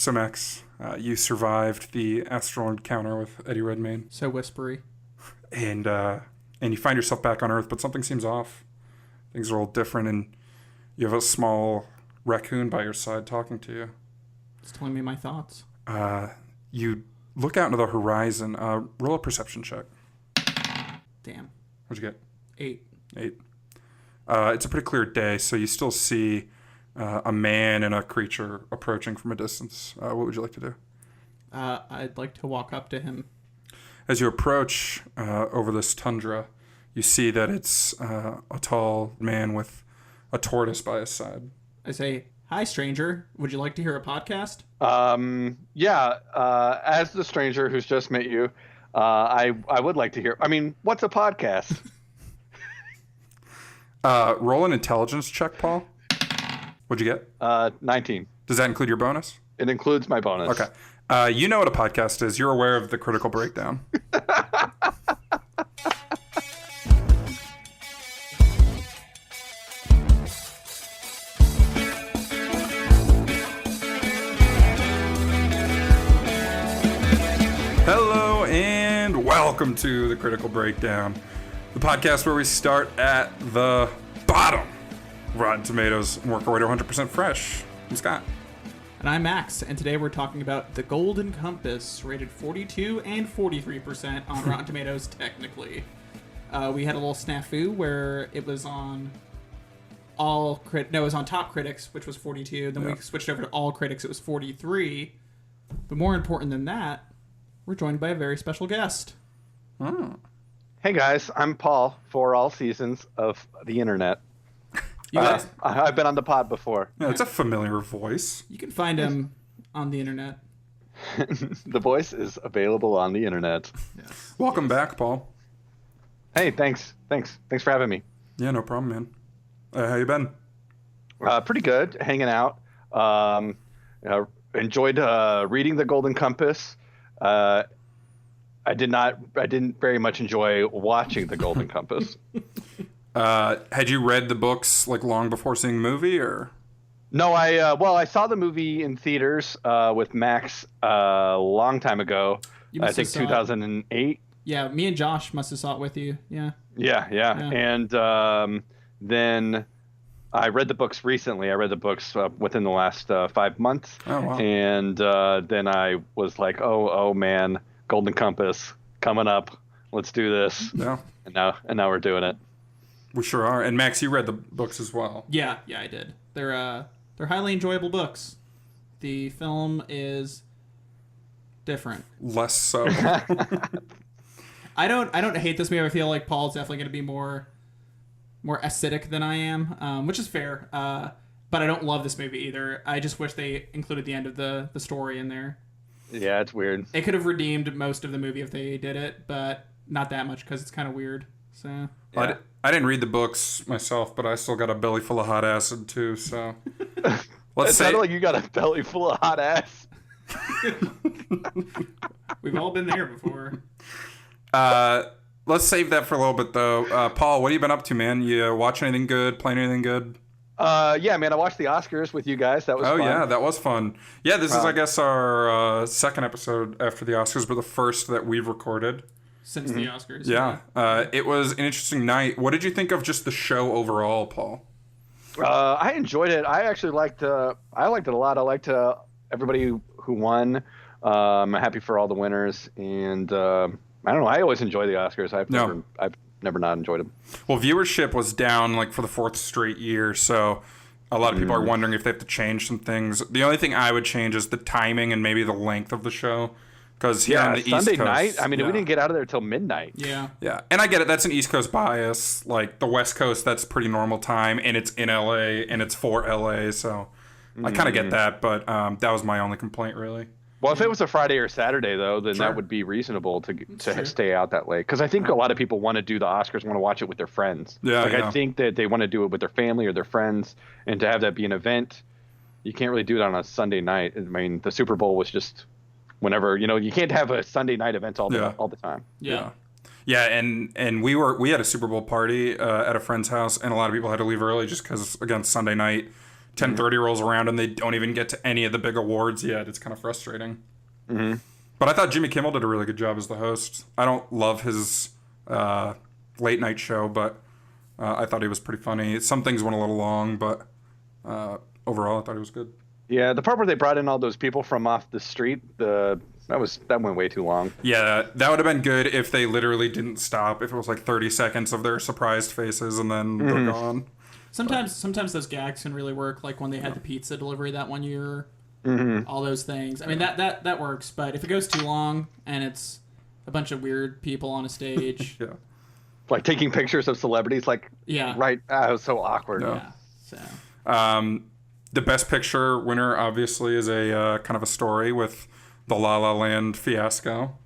So Max, you survived the astral encounter with Eddie Redmayne. So whispery. And you find yourself back on Earth, but something seems off. Things are all different, and you have a small raccoon by your side talking to you. It's telling me my thoughts. You look out into the horizon. Roll a perception check. Damn. What'd you get? 8. 8. It's a pretty clear day, so you still see a man and a creature approaching from a distance. What would you like to do? I'd like to walk up to him. As you approach over this tundra, you see that it's a tall man with a tortoise by his side. I say, "Hi, stranger. Would you like to hear a podcast?" As the stranger who's just met you, I would like to hear. I mean, what's a podcast? Roll an intelligence check, Paul. What'd you get? 19. Does that include your bonus? It includes my bonus. Okay. You know what a podcast is. You're aware of the critical breakdown. Hello and welcome to the Critical Breakdown, the podcast where we start at the bottom. Rotten Tomatoes and work our way to 100% fresh. I'm Scott. And I'm Max, and today we're talking about The Golden Compass, rated 42 and 43% on Rotten Tomatoes, technically. We had a little snafu where it was on it was on Top Critics, which was 42. Then we switched over to All Critics, it was 43. But more important than that, we're joined by a very special guest. Oh. Hey guys, I'm Paul4AllSeasons of the internet. You guys, I've been on the pod before. Yeah, it's a familiar voice. you can find him on the internet. The voice is available on the internet. Yes. Welcome back, Paul. Hey, thanks for having me. Yeah, no problem, man. How you been? Pretty good, hanging out. Enjoyed reading The Golden Compass. I didn't very much enjoy watching The Golden Compass. Had you read the books like long before seeing the movie, or? No, I saw the movie in theaters with Max a long time ago. I think 2008. Yeah, me and Josh must have saw it with you. Yeah. Yeah. And then I read the books recently. I read the books within the last 5 months. Oh, wow. And then I was like, oh man, Golden Compass coming up. Let's do this. Yeah. And now we're doing it. We sure are. And Max, you read the books as well. Yeah, I did. They're highly enjoyable books. The film is different. Less so. I don't hate this movie. I feel like Paul's definitely going to be more acidic than I am, which is fair. But I don't love this movie either. I just wish they included the end of the story in there. Yeah, it's weird. It could have redeemed most of the movie if they did it, but not that much because it's kind of weird. So Yeah. I didn't read the books myself, but I still got a belly full of hot acid too. So let's It say sounded like you got a belly full of hot ass. we've all been there before. let's save that for a little bit though. Paul, what have you been up to, man? You watch anything good? Playing anything good? Yeah, man, I watched the Oscars with you guys. That was fun. Yeah, that was fun. Yeah, this is, I guess, our second episode after the Oscars, but the first that we've recorded. Since the Oscars. Yeah. It was an interesting night. What did you think of just the show overall, Paul? I enjoyed it. I actually liked it a lot. I liked everybody who won. I'm happy for all the winners. And I don't know. I always enjoy the Oscars. I've never not enjoyed them. Well, viewership was down like for the fourth straight year, so a lot of people are wondering if they have to change some things. The only thing I would change is the timing and maybe the length of the show. Because here on the East Coast, Sunday night. I mean, we didn't get out of there till midnight. Yeah. And I get it. That's an East Coast bias. Like the West Coast, that's pretty normal time, and it's in LA and it's for LA. So I kind of get that, but that was my only complaint, really. Well, if it was a Friday or Saturday, though, then Sure. that would be reasonable to stay out that late. Because I think a lot of people want to do the Oscars, want to watch it with their friends. Yeah, I think that they want to do it with their family or their friends, and to have that be an event, you can't really do it on a Sunday night. I mean, the Super Bowl was just whenever, you can't have a Sunday night event all the time. Yeah. Yeah, and we had a Super Bowl party at a friend's house, and a lot of people had to leave early just because, again, Sunday night 10:30 rolls around and they don't even get to any of the big awards yet. It's kind of frustrating. Mm-hmm. But I thought Jimmy Kimmel did a really good job as the host. I don't love his late night show, but I thought he was pretty funny. Some things went a little long, but overall I thought it was good. Yeah, the part where they brought in all those people from off the street, that went way too long. Yeah, that would have been good if they literally didn't stop. If it was like 30 seconds of their surprised faces and then they're gone. Sometimes those gags can really work, like when they had the pizza delivery that one year. All those things. I mean, that works, but if it goes too long and it's a bunch of weird people on a stage, Yeah. Like taking pictures of celebrities, like right. It was so awkward. Yeah. So. The Best Picture winner obviously is a kind of a story with the La La Land fiasco.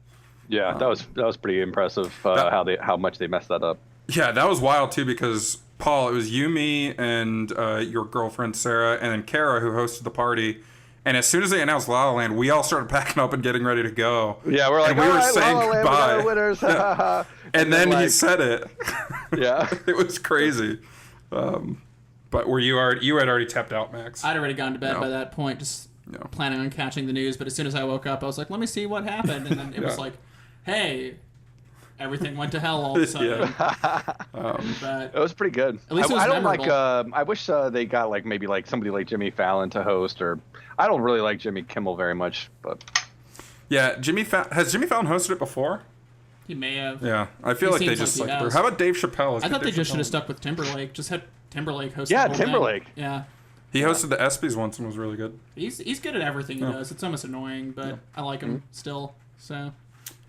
Yeah, that was pretty impressive. How much they messed that up. Yeah, that was wild too because Paul, it was you, me, and your girlfriend Sarah, and then Kara who hosted the party. And as soon as they announced La La Land, we all started packing up and getting ready to go. Yeah, we're like, and we were saying La La Land, goodbye. we got winners. Yeah. And then he said it. Yeah, it was crazy. But you had already tapped out, Max? I'd already gone to bed by that point, just planning on catching the news. But as soon as I woke up, I was like, let me see what happened. And then it was like, hey, everything went to hell all of a sudden. But it was pretty good. At least it was memorable. I wish they got like maybe like somebody like Jimmy Fallon to host, or I don't really like Jimmy Kimmel very much, but yeah, has Jimmy Fallon hosted it before? He may have. Yeah, I feel like they just like. How about Dave Chappelle? I thought they just should have stuck with Timberlake. Just had Timberlake host. Yeah, the whole Timberlake. Thing. Yeah. He hosted the ESPYs once and was really good. He's good at everything he does. It's almost annoying, but I like him still. So.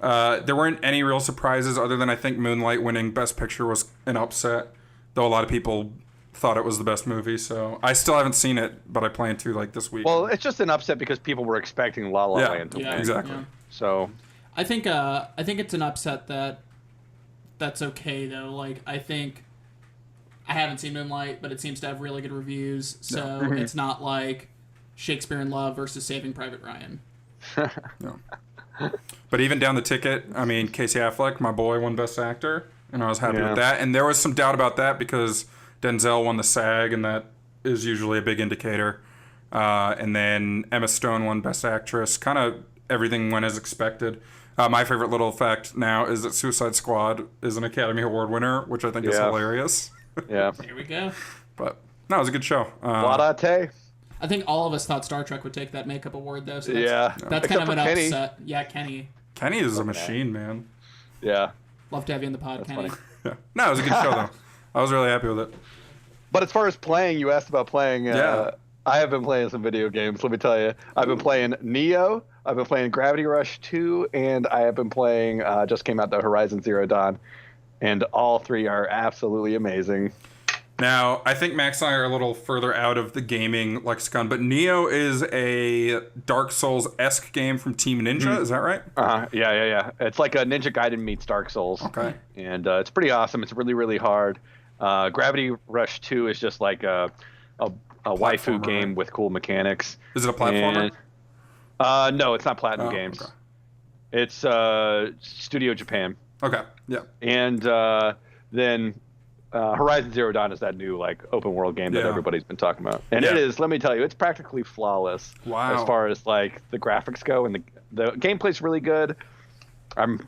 There weren't any real surprises other than I think Moonlight winning Best Picture was an upset, though a lot of people thought it was the best movie. So I still haven't seen it, but I plan to like this week. Well, it's just an upset because people were expecting La La Land to win. Exactly. Yeah. So I think it's an upset that's okay though. Like I think I haven't seen Moonlight, but it seems to have really good reviews. So it's not like Shakespeare in Love versus Saving Private Ryan. No. But even down the ticket, I mean, Casey Affleck, my boy, won Best Actor, and I was happy with that. And there was some doubt about that because Denzel won the SAG, and that is usually a big indicator. And then Emma Stone won Best Actress. Kind of everything went as expected. My favorite little fact now is that Suicide Squad is an Academy Award winner, which I think is hilarious. Yeah. Here we go. But no, it was a good show. Laudate. I think all of us thought Star Trek would take that makeup award, though. So that's kind of an Kenny. upset. Yeah, Kenny. Kenny is a machine, man. Yeah. Love to have you in the pod, That's Kenny. funny. Yeah. No, it was a good show, though. I was really happy with it. But as far as playing, you asked about playing. I have been playing some video games. Let me tell you, I've been playing Neo. I've been playing Gravity Rush 2, and I have been playing. Just came out the Horizon Zero Dawn, and all three are absolutely amazing. Now, I think Max and I are a little further out of the gaming lexicon, but Neo is a Dark Souls-esque game from Team Ninja. Is that right? Yeah. It's like a Ninja Gaiden meets Dark Souls. Okay. And it's pretty awesome. It's really, really hard. Gravity Rush 2 is just like a waifu game with cool mechanics. Is it a platformer? And, no, it's not Platinum Games. Okay. It's Studio Japan. Okay, yeah. And then Horizon Zero Dawn is that new like open world game that everybody's been talking about. And it is, let me tell you, it's practically flawless as far as like the graphics go, and the gameplay's really good. I'm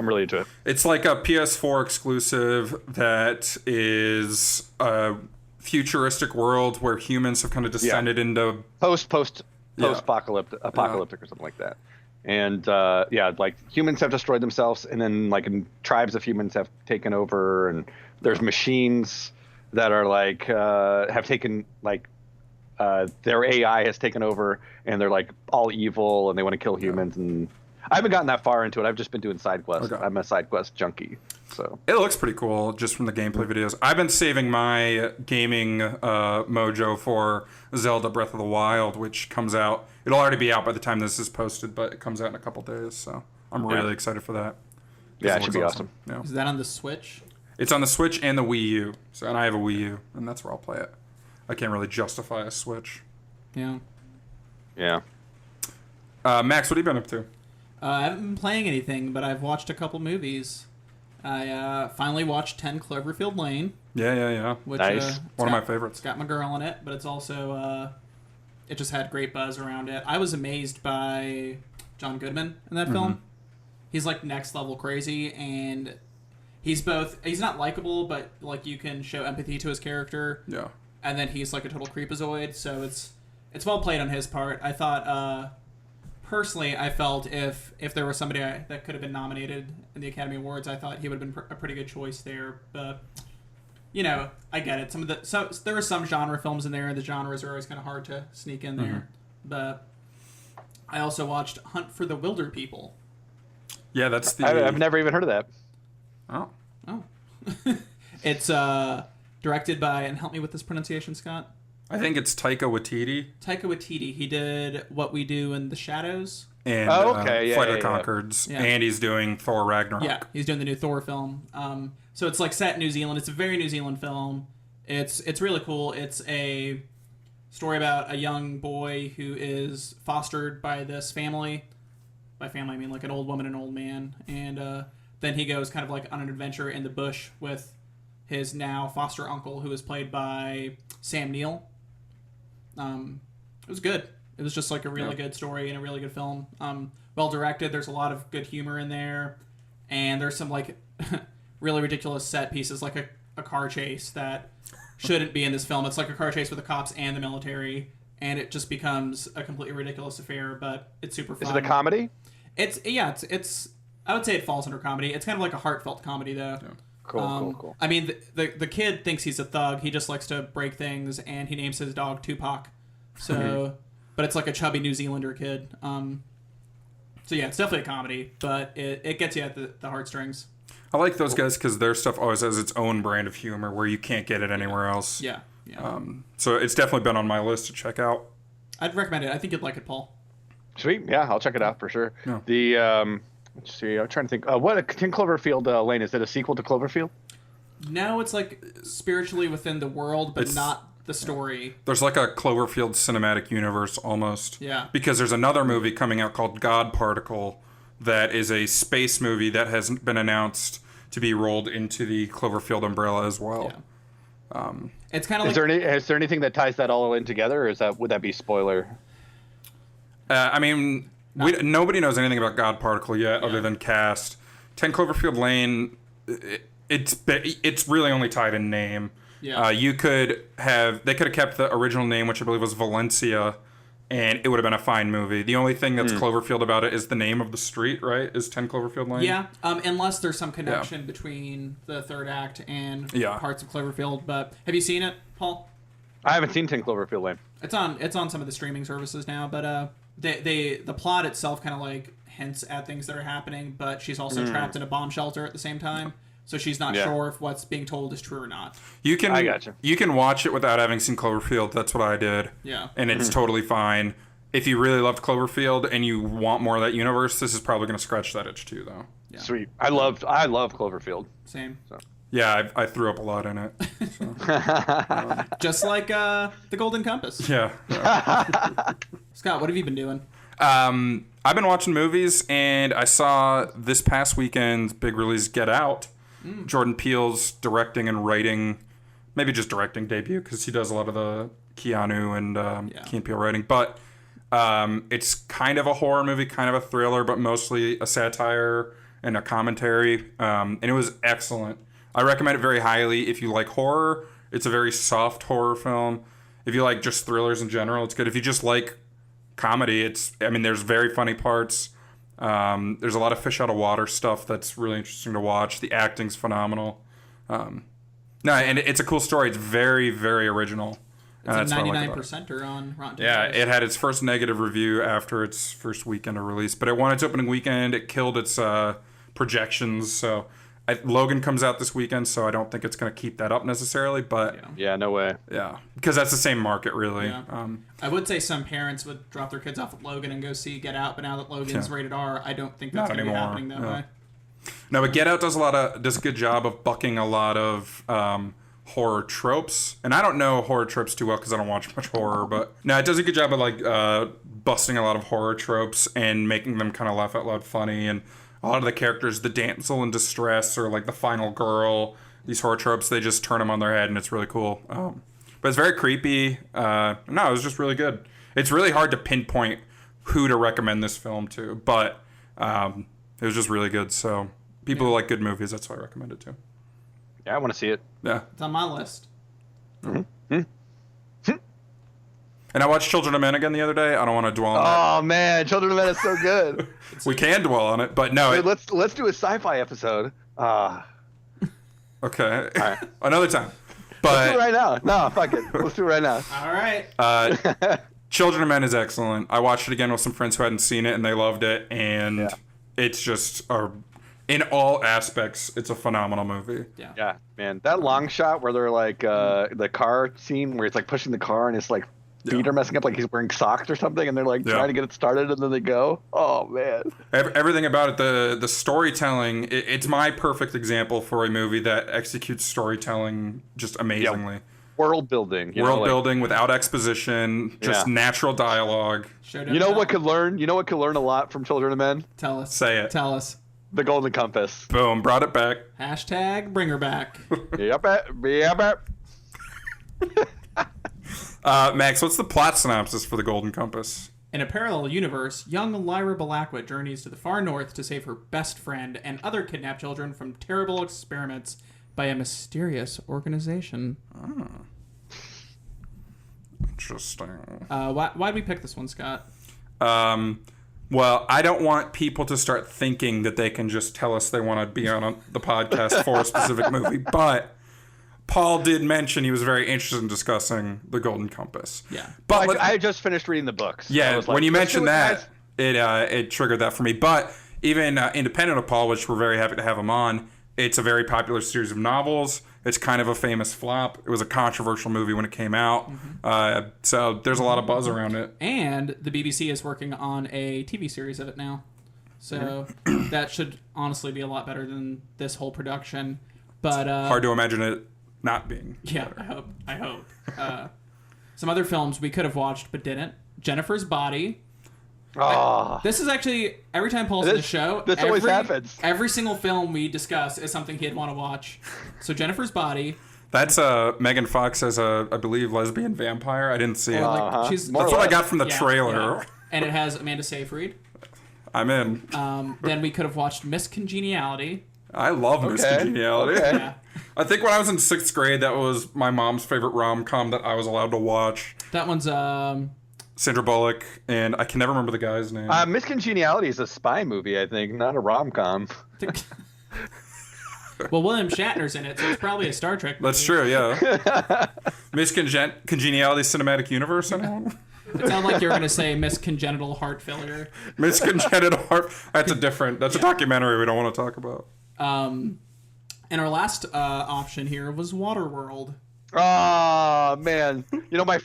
really into it. It's like a PS4 exclusive that is a futuristic world where humans have kind of descended into post-apocalyptic or something like that. And like humans have destroyed themselves, and then like tribes of humans have taken over, and there's machines that are like have taken like their AI has taken over, and they're like all evil, and they want to kill humans. And I haven't gotten that far into it. I've just been doing side quests. I'm a side quest junkie. So it looks pretty cool just from the gameplay videos. I've been saving my gaming mojo for Zelda Breath of the Wild, which comes out. It'll already be out by the time this is posted, but it comes out in a couple days. So I'm really excited for that. Yeah, it should be awesome. Yeah. Is that on the Switch? It's on the Switch and the Wii U. And I have a Wii U, and that's where I'll play it. I can't really justify a Switch. Yeah. Yeah. Max, what have you been up to? I haven't been playing anything, but I've watched a couple movies. I finally watched 10 Cloverfield Lane. Yeah. Which, nice. One of my favorites. It's got my girl in it, but it's also it just had great buzz around it. I was amazed by John Goodman in that film. He's like next level crazy, and he's not likable, but like you can show empathy to his character. Yeah. And then he's like a total creepazoid, so it's well played on his part. I thought personally, I felt if there was somebody that could have been nominated in the Academy Awards, I thought he would have been a pretty good choice there. But you know, I get it. There are some genre films in there, and the genres are always kind of hard to sneak in there. But I also watched Hunt for the Wilder People. Yeah, that's the. I've never even heard of that. Oh. It's directed by, and help me with this pronunciation, Scott. I think it's Taika Waititi. Taika Waititi. He did What We Do in the Shadows. And okay. Flight of the Conchords. Yeah. And he's doing Thor Ragnarok. Yeah, he's doing the new Thor film. So it's like set in New Zealand. It's a very New Zealand film. It's really cool. It's a story about a young boy who is fostered by this family. By family, I mean like an old woman and an old man. And then he goes kind of like on an adventure in the bush with his now foster uncle, who is played by Sam Neill. It was good. It was just like a really good story and a really good film. Well directed. There's a lot of good humor in there, and there's some like really ridiculous set pieces, like a car chase that shouldn't be in this film. It's like a car chase with the cops and the military, and it just becomes a completely ridiculous affair. But it's super fun. Is it a comedy? It's I would say it falls under comedy. It's kind of like a heartfelt comedy though. Yeah. Cool. I mean, the kid thinks he's a thug. He just likes to break things, and he names his dog Tupac. So, but it's like a chubby New Zealander kid. So yeah, it's definitely a comedy, but it gets you at the heartstrings. I like those guys because their stuff always has its own brand of humor where you can't get it anywhere else. Yeah. So it's definitely been on my list to check out. I'd recommend it. I think you'd like it, Paul. Sweet. Yeah, I'll check it out for sure. Yeah. The let's see. I'm trying to think. What 10 Cloverfield Lane, is it a sequel to Cloverfield? No, it's like spiritually within the world, but not the story. There's like a Cloverfield cinematic universe almost. Yeah. Because there's another movie coming out called God Particle that is a space movie that has been announced to be rolled into the Cloverfield umbrella as well. Yeah. It's kind of like... Is there anything that ties that all in together, or would that be spoiler? I mean, nobody knows anything about God Particle yet other than cast. 10 Cloverfield Lane, it's really only tied in name. Yeah. They could have kept the original name, which I believe was Valencia, and it would have been a fine movie. The only thing that's Cloverfield about it is the name of the street, right? Is 10 Cloverfield Lane? Yeah, unless there's some connection between the third act and parts of Cloverfield. But have you seen it, Paul? I haven't seen 10 Cloverfield Lane. It's on some of the streaming services now, but the plot itself kind of like hints at things that are happening, but she's also trapped in a bomb shelter at the same time. So she's not sure if what's being told is true or not. I gotcha. You can watch it without having seen Cloverfield. That's what I did. Yeah. And it's totally fine. If you really loved Cloverfield and you want more of that universe, this is probably going to scratch that itch too, though. Yeah. Sweet. I love Cloverfield. Same. So. Yeah, I threw up a lot in it. So. Just like the Golden Compass. Yeah. Scott, what have you been doing? I've been watching movies, and I saw this past weekend's big release, Get Out. Jordan Peele's directing and writing, maybe just directing debut, because he does a lot of the Keanu and Key and Peele writing. But it's kind of a horror movie, kind of a thriller, but mostly a satire and a commentary. And it was excellent. I recommend it very highly if you like horror. It's a very soft horror film. If you like just thrillers in general, it's good. If you just like comedy, there's very funny parts. There's a lot of fish out of water stuff that's really interesting to watch. The acting's phenomenal. And it's a cool story. It's very, very original. It's a 99%er on Rotten Tomatoes. Yeah, it had its first negative review after its first weekend of release, but it won its opening weekend. It killed its projections. So Logan comes out this weekend, so I don't think it's going to keep that up necessarily. But yeah, no way. Yeah, because that's the same market, really. Yeah. I would say some parents would drop their kids off at Logan and go see Get Out, but now that Logan's rated R, I don't think that's going to be happening that way. No, but Get Out does a good job of bucking a lot of horror tropes, and I don't know horror tropes too well because I don't watch much horror. But no, it does a good job of busting a lot of horror tropes and making them kind of laugh out loud funny. And a lot of the characters, the damsel in distress or like the final girl, these horror tropes, they just turn them on their head, and it's really cool. But it's very creepy. No, it was just really good. It's really hard to pinpoint who to recommend this film to, but it was just really good. So people who like good movies, that's why I recommend it to. Yeah, I want to see it. Yeah. It's on my list. And I watched Children of Men again the other day. I don't want to dwell on that. Oh man, Children of Men is so good. We can dwell on it, but no. Dude, let's do a sci-fi episode. Okay. All right. Another time. Let's do it But right now. No, fuck it. Let's do it right now. All right. Children of Men is excellent. I watched it again with some friends who hadn't seen it, and they loved it. And it's just, in all aspects, it's a phenomenal movie. Yeah. Yeah, man. That long shot where they're like the car scene where it's like pushing the car and it's like feet are messing up, like he's wearing socks or something, and they're like trying to get it started, and then they go. Oh man. Everything about it, the storytelling, it's my perfect example for a movie that executes storytelling just amazingly. Yeah. World building. World building without exposition, just natural dialogue. You know what could learn? You know what could learn a lot from Children of Men? Tell us. Say it. Tell us. The Golden Compass. Boom, brought it back. Hashtag bring her back. Yep. Max, what's the plot synopsis for The Golden Compass? In a parallel universe, young Lyra Balakwa journeys to the far north to save her best friend and other kidnapped children from terrible experiments by a mysterious organization. Oh. Interesting. Why'd we pick this one, Scott? Well, I don't want people to start thinking that they can just tell us they want to be on the podcast for a specific movie, but Paul did mention he was very interested in discussing The Golden Compass. Yeah. But I just finished reading the books. Yeah, like, when you mentioned that, guys. it triggered that for me. But even independent of Paul, which we're very happy to have him on, it's a very popular series of novels. It's kind of a famous flop. It was a controversial movie when it came out. So there's a lot of buzz around it. And the BBC is working on a TV series of it now. So that should honestly be a lot better than this whole production. But hard to imagine it not being. Yeah, better. I hope. Some other films we could have watched but didn't. Jennifer's Body. Oh. This is actually, every time Paul's in the show, this always happens. Every single film we discuss is something he'd want to watch. So Jennifer's Body. That's Megan Fox as a, I believe, lesbian vampire. I didn't see it. She's, That's what I got from the trailer. Yeah. And it has Amanda Seyfried. I'm in. Then we could have watched Miss Congeniality. I love Miss Congeniality. Okay. Yeah. I think when I was in 6th grade, that was my mom's favorite rom-com that I was allowed to watch. That one's Sandra Bullock, and I can never remember the guy's name. Miss Congeniality is a spy movie, I think, not a rom-com. Well, William Shatner's in it, so it's probably a Star Trek movie. That's true, yeah. Miss Congeniality Cinematic Universe, anyone? It sounded like you were going to say Miss Congenital Heart Failure. Miss Congenital Heart... That's a documentary we don't want to talk about. And our last option here was Waterworld. Oh man! You know, my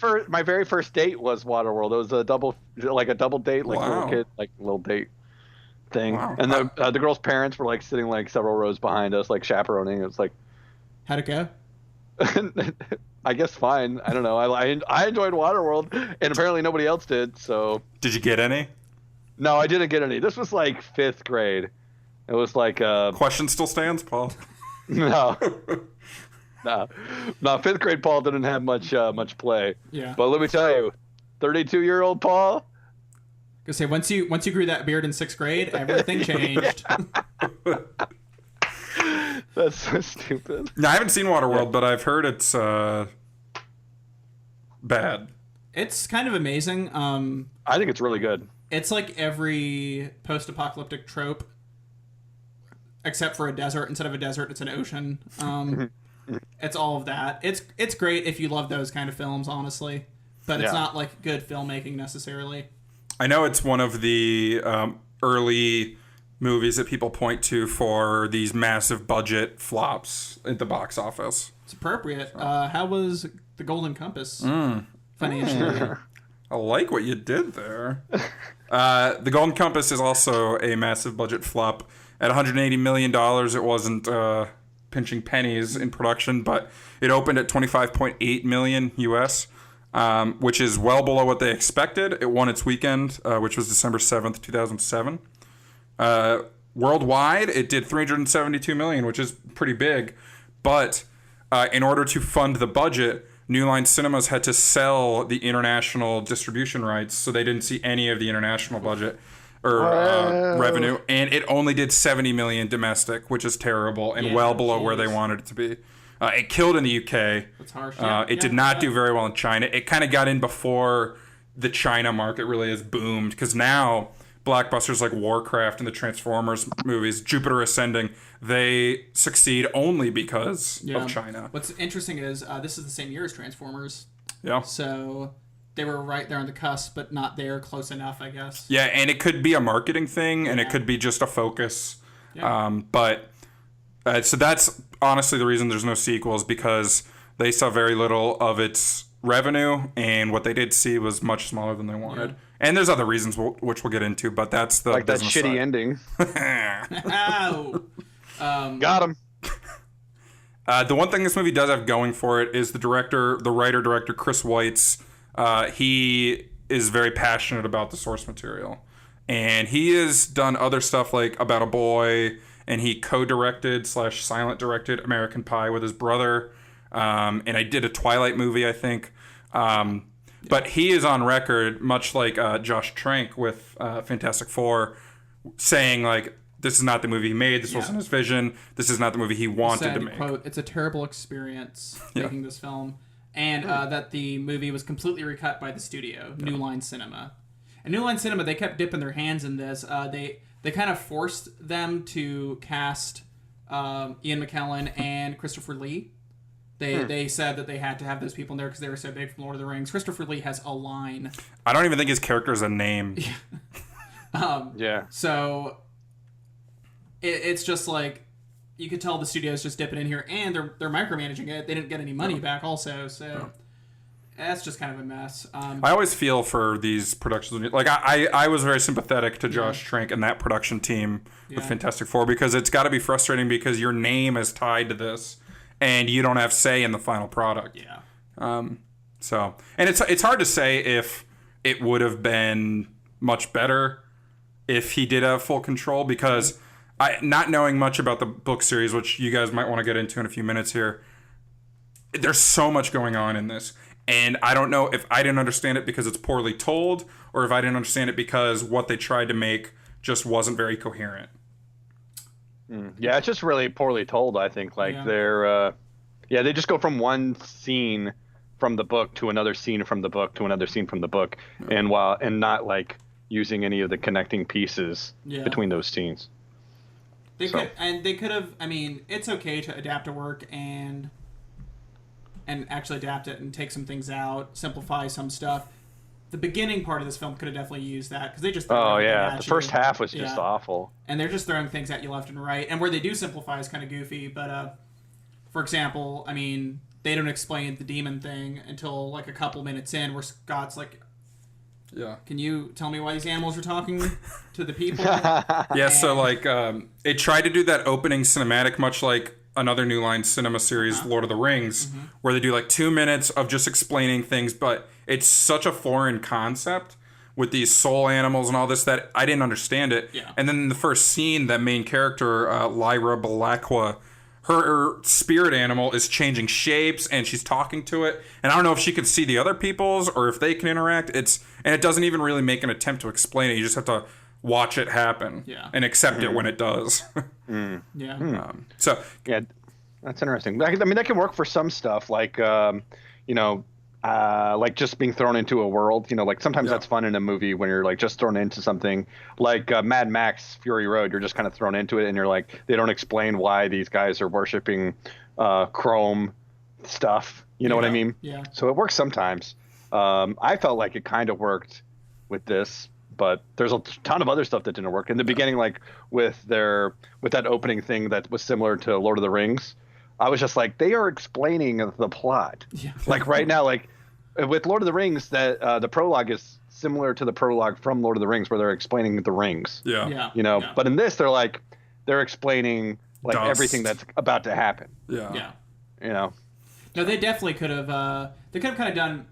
very first date was Waterworld. It was a double date, like little kid, like little date thing. Wow. And the girl's parents were like sitting like several rows behind us, like chaperoning. It was like, How'd it go? I guess fine. I don't know. I enjoyed Waterworld, and apparently nobody else did. So Did you get any? no, I didn't get any. This was like 5th grade. It was like Question still stands, Paul. no. No, 5th grade Paul didn't have much play. Yeah. But let me tell you, 32-year-old Paul. Gonna say once you grew that beard in 6th grade, everything changed. That's so stupid. No, I haven't seen Waterworld, but I've heard it's bad. It's kind of amazing. I think it's really good. It's like every post-apocalyptic trope, except for a desert. Instead of a desert, it's an ocean. It's all of that. It's great if you love those kind of films, honestly, but it's not like good filmmaking necessarily. I know it's one of the early movies that people point to for these massive budget flops at the box office. It's appropriate. How was The Golden Compass financially? I like what you did there. The Golden Compass is also a massive budget flop. At $180 million, it wasn't pinching pennies in production, but it opened at $25.8 million US, which is well below what they expected. It won its weekend, which was December 7th, 2007. worldwide, it did $372 million, which is pretty big. But in order to fund the budget, New Line Cinemas had to sell the international distribution rights, so they didn't see any of the international budget or revenue, and it only did $70 million domestic, which is terrible and well below where they wanted it to be. It killed in the UK. That's harsh. It did not do very well in China. It kind of got in before the China market really has boomed, because now blockbusters like Warcraft and the Transformers movies, Jupiter Ascending, they succeed only because of China. What's interesting is this is the same year as Transformers. Yeah. So they were right there on the cusp, but not there close enough, I guess. Yeah, and it could be a marketing thing, and it could be just a focus. Yeah. So that's honestly the reason there's no sequels, because they saw very little of its revenue, and what they did see was much smaller than they wanted. Yeah. And there's other reasons which we'll get into, but that's the like that shitty ending. Got him. The one thing this movie does have going for it is the writer-director Chris Weitz. He is very passionate about the source material, and he has done other stuff like About a Boy, and he co-directed / silent directed American Pie with his brother, and I did a Twilight movie, I think. But he is on record, much like Josh Trank with Fantastic Four, saying like, this is not the movie he made. This wasn't his vision. This is not the movie he wanted to make. Quote, "It's a terrible experience making this film." And that the movie was completely recut by the studio, New Line Cinema. And New Line Cinema, they kept dipping their hands in this. They kind of forced them to cast Ian McKellen and Christopher Lee. They said that they had to have those people in there because they were so big from Lord of the Rings. Christopher Lee has a line. I don't even think his character is a name. So it's just like, you could tell the studio's just dipping in here, and they're micromanaging it. They didn't get any money back also, so that's just kind of a mess. I always feel for these productions. Like, I was very sympathetic to Josh Trank and that production team with Fantastic Four, because it's got to be frustrating because your name is tied to this, and you don't have say in the final product. Yeah. And it's hard to say if it would have been much better if he did have full control, because not knowing much about the book series, which you guys might want to get into in a few minutes here, there's so much going on in this. And I don't know if I didn't understand it because it's poorly told, or if I didn't understand it because what they tried to make just wasn't very coherent. Yeah, it's just really poorly told, I think. Like, they just go from one scene from the book to another scene from the book to another scene from the book, and not like using any of the connecting pieces between those scenes. They could have. I mean, it's okay to adapt a work and actually adapt it and take some things out, simplify some stuff. The beginning part of this film could have definitely used that, because they just the first half was just awful, and they're just throwing things at you left and right. And where they do simplify is kind of goofy. But for example, I mean, they don't explain the demon thing until like a couple minutes in, where Scott's like, can you tell me why these animals are talking to the people? So like it tried to do that opening cinematic much like another New Line Cinema series, Lord of the Rings, where they do like 2 minutes of just explaining things, but it's such a foreign concept with these soul animals and all this that I didn't understand it. And then in the first scene, that main character, Lyra Balakwa, her spirit animal is changing shapes, and she's talking to it. And I don't know if she can see the other people's or if they can interact. And it doesn't even really make an attempt to explain it. You just have to watch it happen and accept it when it does. So that's interesting. I mean, that can work for some stuff, like like just being thrown into a world. Like sometimes that's fun in a movie when you're like just thrown into something. Like Mad Max Fury Road, you're just kind of thrown into it, and you're like, they don't explain why these guys are worshiping chrome stuff. You know what I mean? Yeah. So it works sometimes. I felt like it kind of worked with this, but there's a ton of other stuff that didn't work in the beginning. Like with that opening thing that was similar to Lord of the Rings, I was just like, they are explaining the plot. Like right now, like with Lord of the Rings, that the prologue is similar to the prologue from Lord of the Rings, where they're explaining the rings. But in this, they're explaining like everything that's about to happen. No, they definitely could have. They could have kind of done.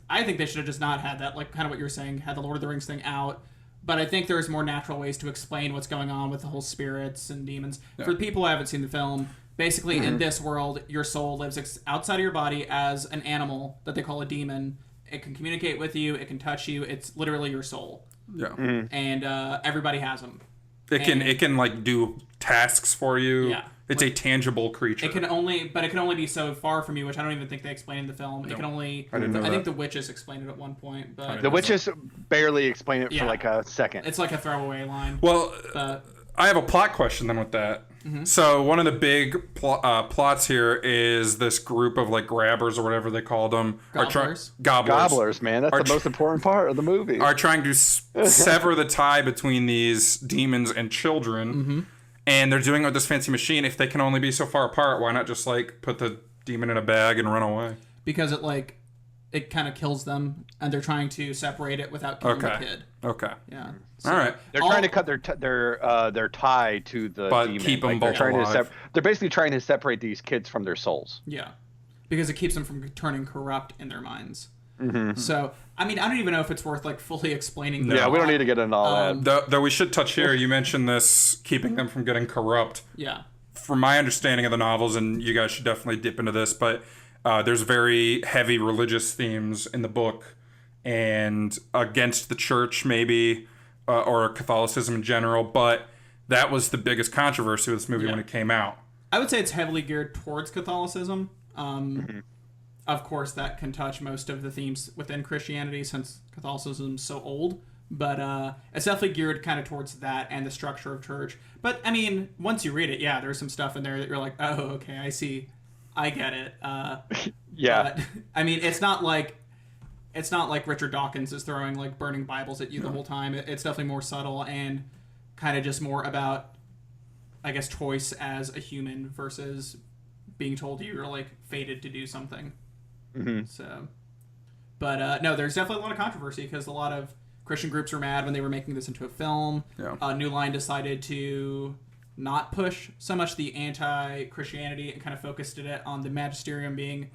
I think they should have just not had that, like kind of what you're saying, had the Lord of the Rings thing out, But I think there's more natural ways to explain what's going on with the whole spirits and demons. Yeah. For the people who haven't seen the film, basically in this world, your soul lives outside of your body as an animal that they call a demon. It can communicate with you. It can touch you. It's literally your soul. Yeah. And everybody has them. It can like do tasks for you. Yeah. It's a tangible creature. It can only be so far from you, which I don't even think they explain in the film. No. It can only. I think the witches explained it at one point, but the witches barely explain it for like a second. It's like a throwaway line. Well, I have a plot question then with that. So one of the big plots here is this group of like grabbers or whatever they called them. Gobblers. Gobblers, man. That's the most important part of the movie. Are trying to sever the tie between these demons and children. And they're doing it with this fancy machine. If they can only be so far apart, why not just like put the demon in a bag and run away? Because it kind of kills them, and they're trying to separate it without killing the kid. Okay. Yeah. So all right. They're trying to cut their tie to the demon. Keep them both alive. They're basically trying to separate these kids from their souls. Yeah, because it keeps them from turning corrupt in their minds. So, I mean, I don't even know if it's worth like fully explaining. Yeah, we don't need to get into all that. Though we should touch here. You mentioned this keeping them from getting corrupt. Yeah. From my understanding of the novels, and you guys should definitely dip into this, but there's very heavy religious themes in the book, and against the church maybe, or Catholicism in general. But that was the biggest controversy with this movie when it came out. I would say it's heavily geared towards Catholicism. Of course, that can touch most of the themes within Christianity since Catholicism is so old. But it's definitely geared kind of towards that and the structure of church. But, I mean, once you read it, there's some stuff in there that you're like, oh, okay, I see. I get it. But, I mean, it's not like Richard Dawkins is throwing, like, burning Bibles at you the whole time. It's definitely more subtle and kind of just more about, I guess, choice as a human versus being told you're, like, fated to do something. So, but no, there's definitely a lot of controversy because a lot of Christian groups were mad when they were making this into a film. New Line decided to not push so much the anti-Christianity and kind of focused it on the magisterium being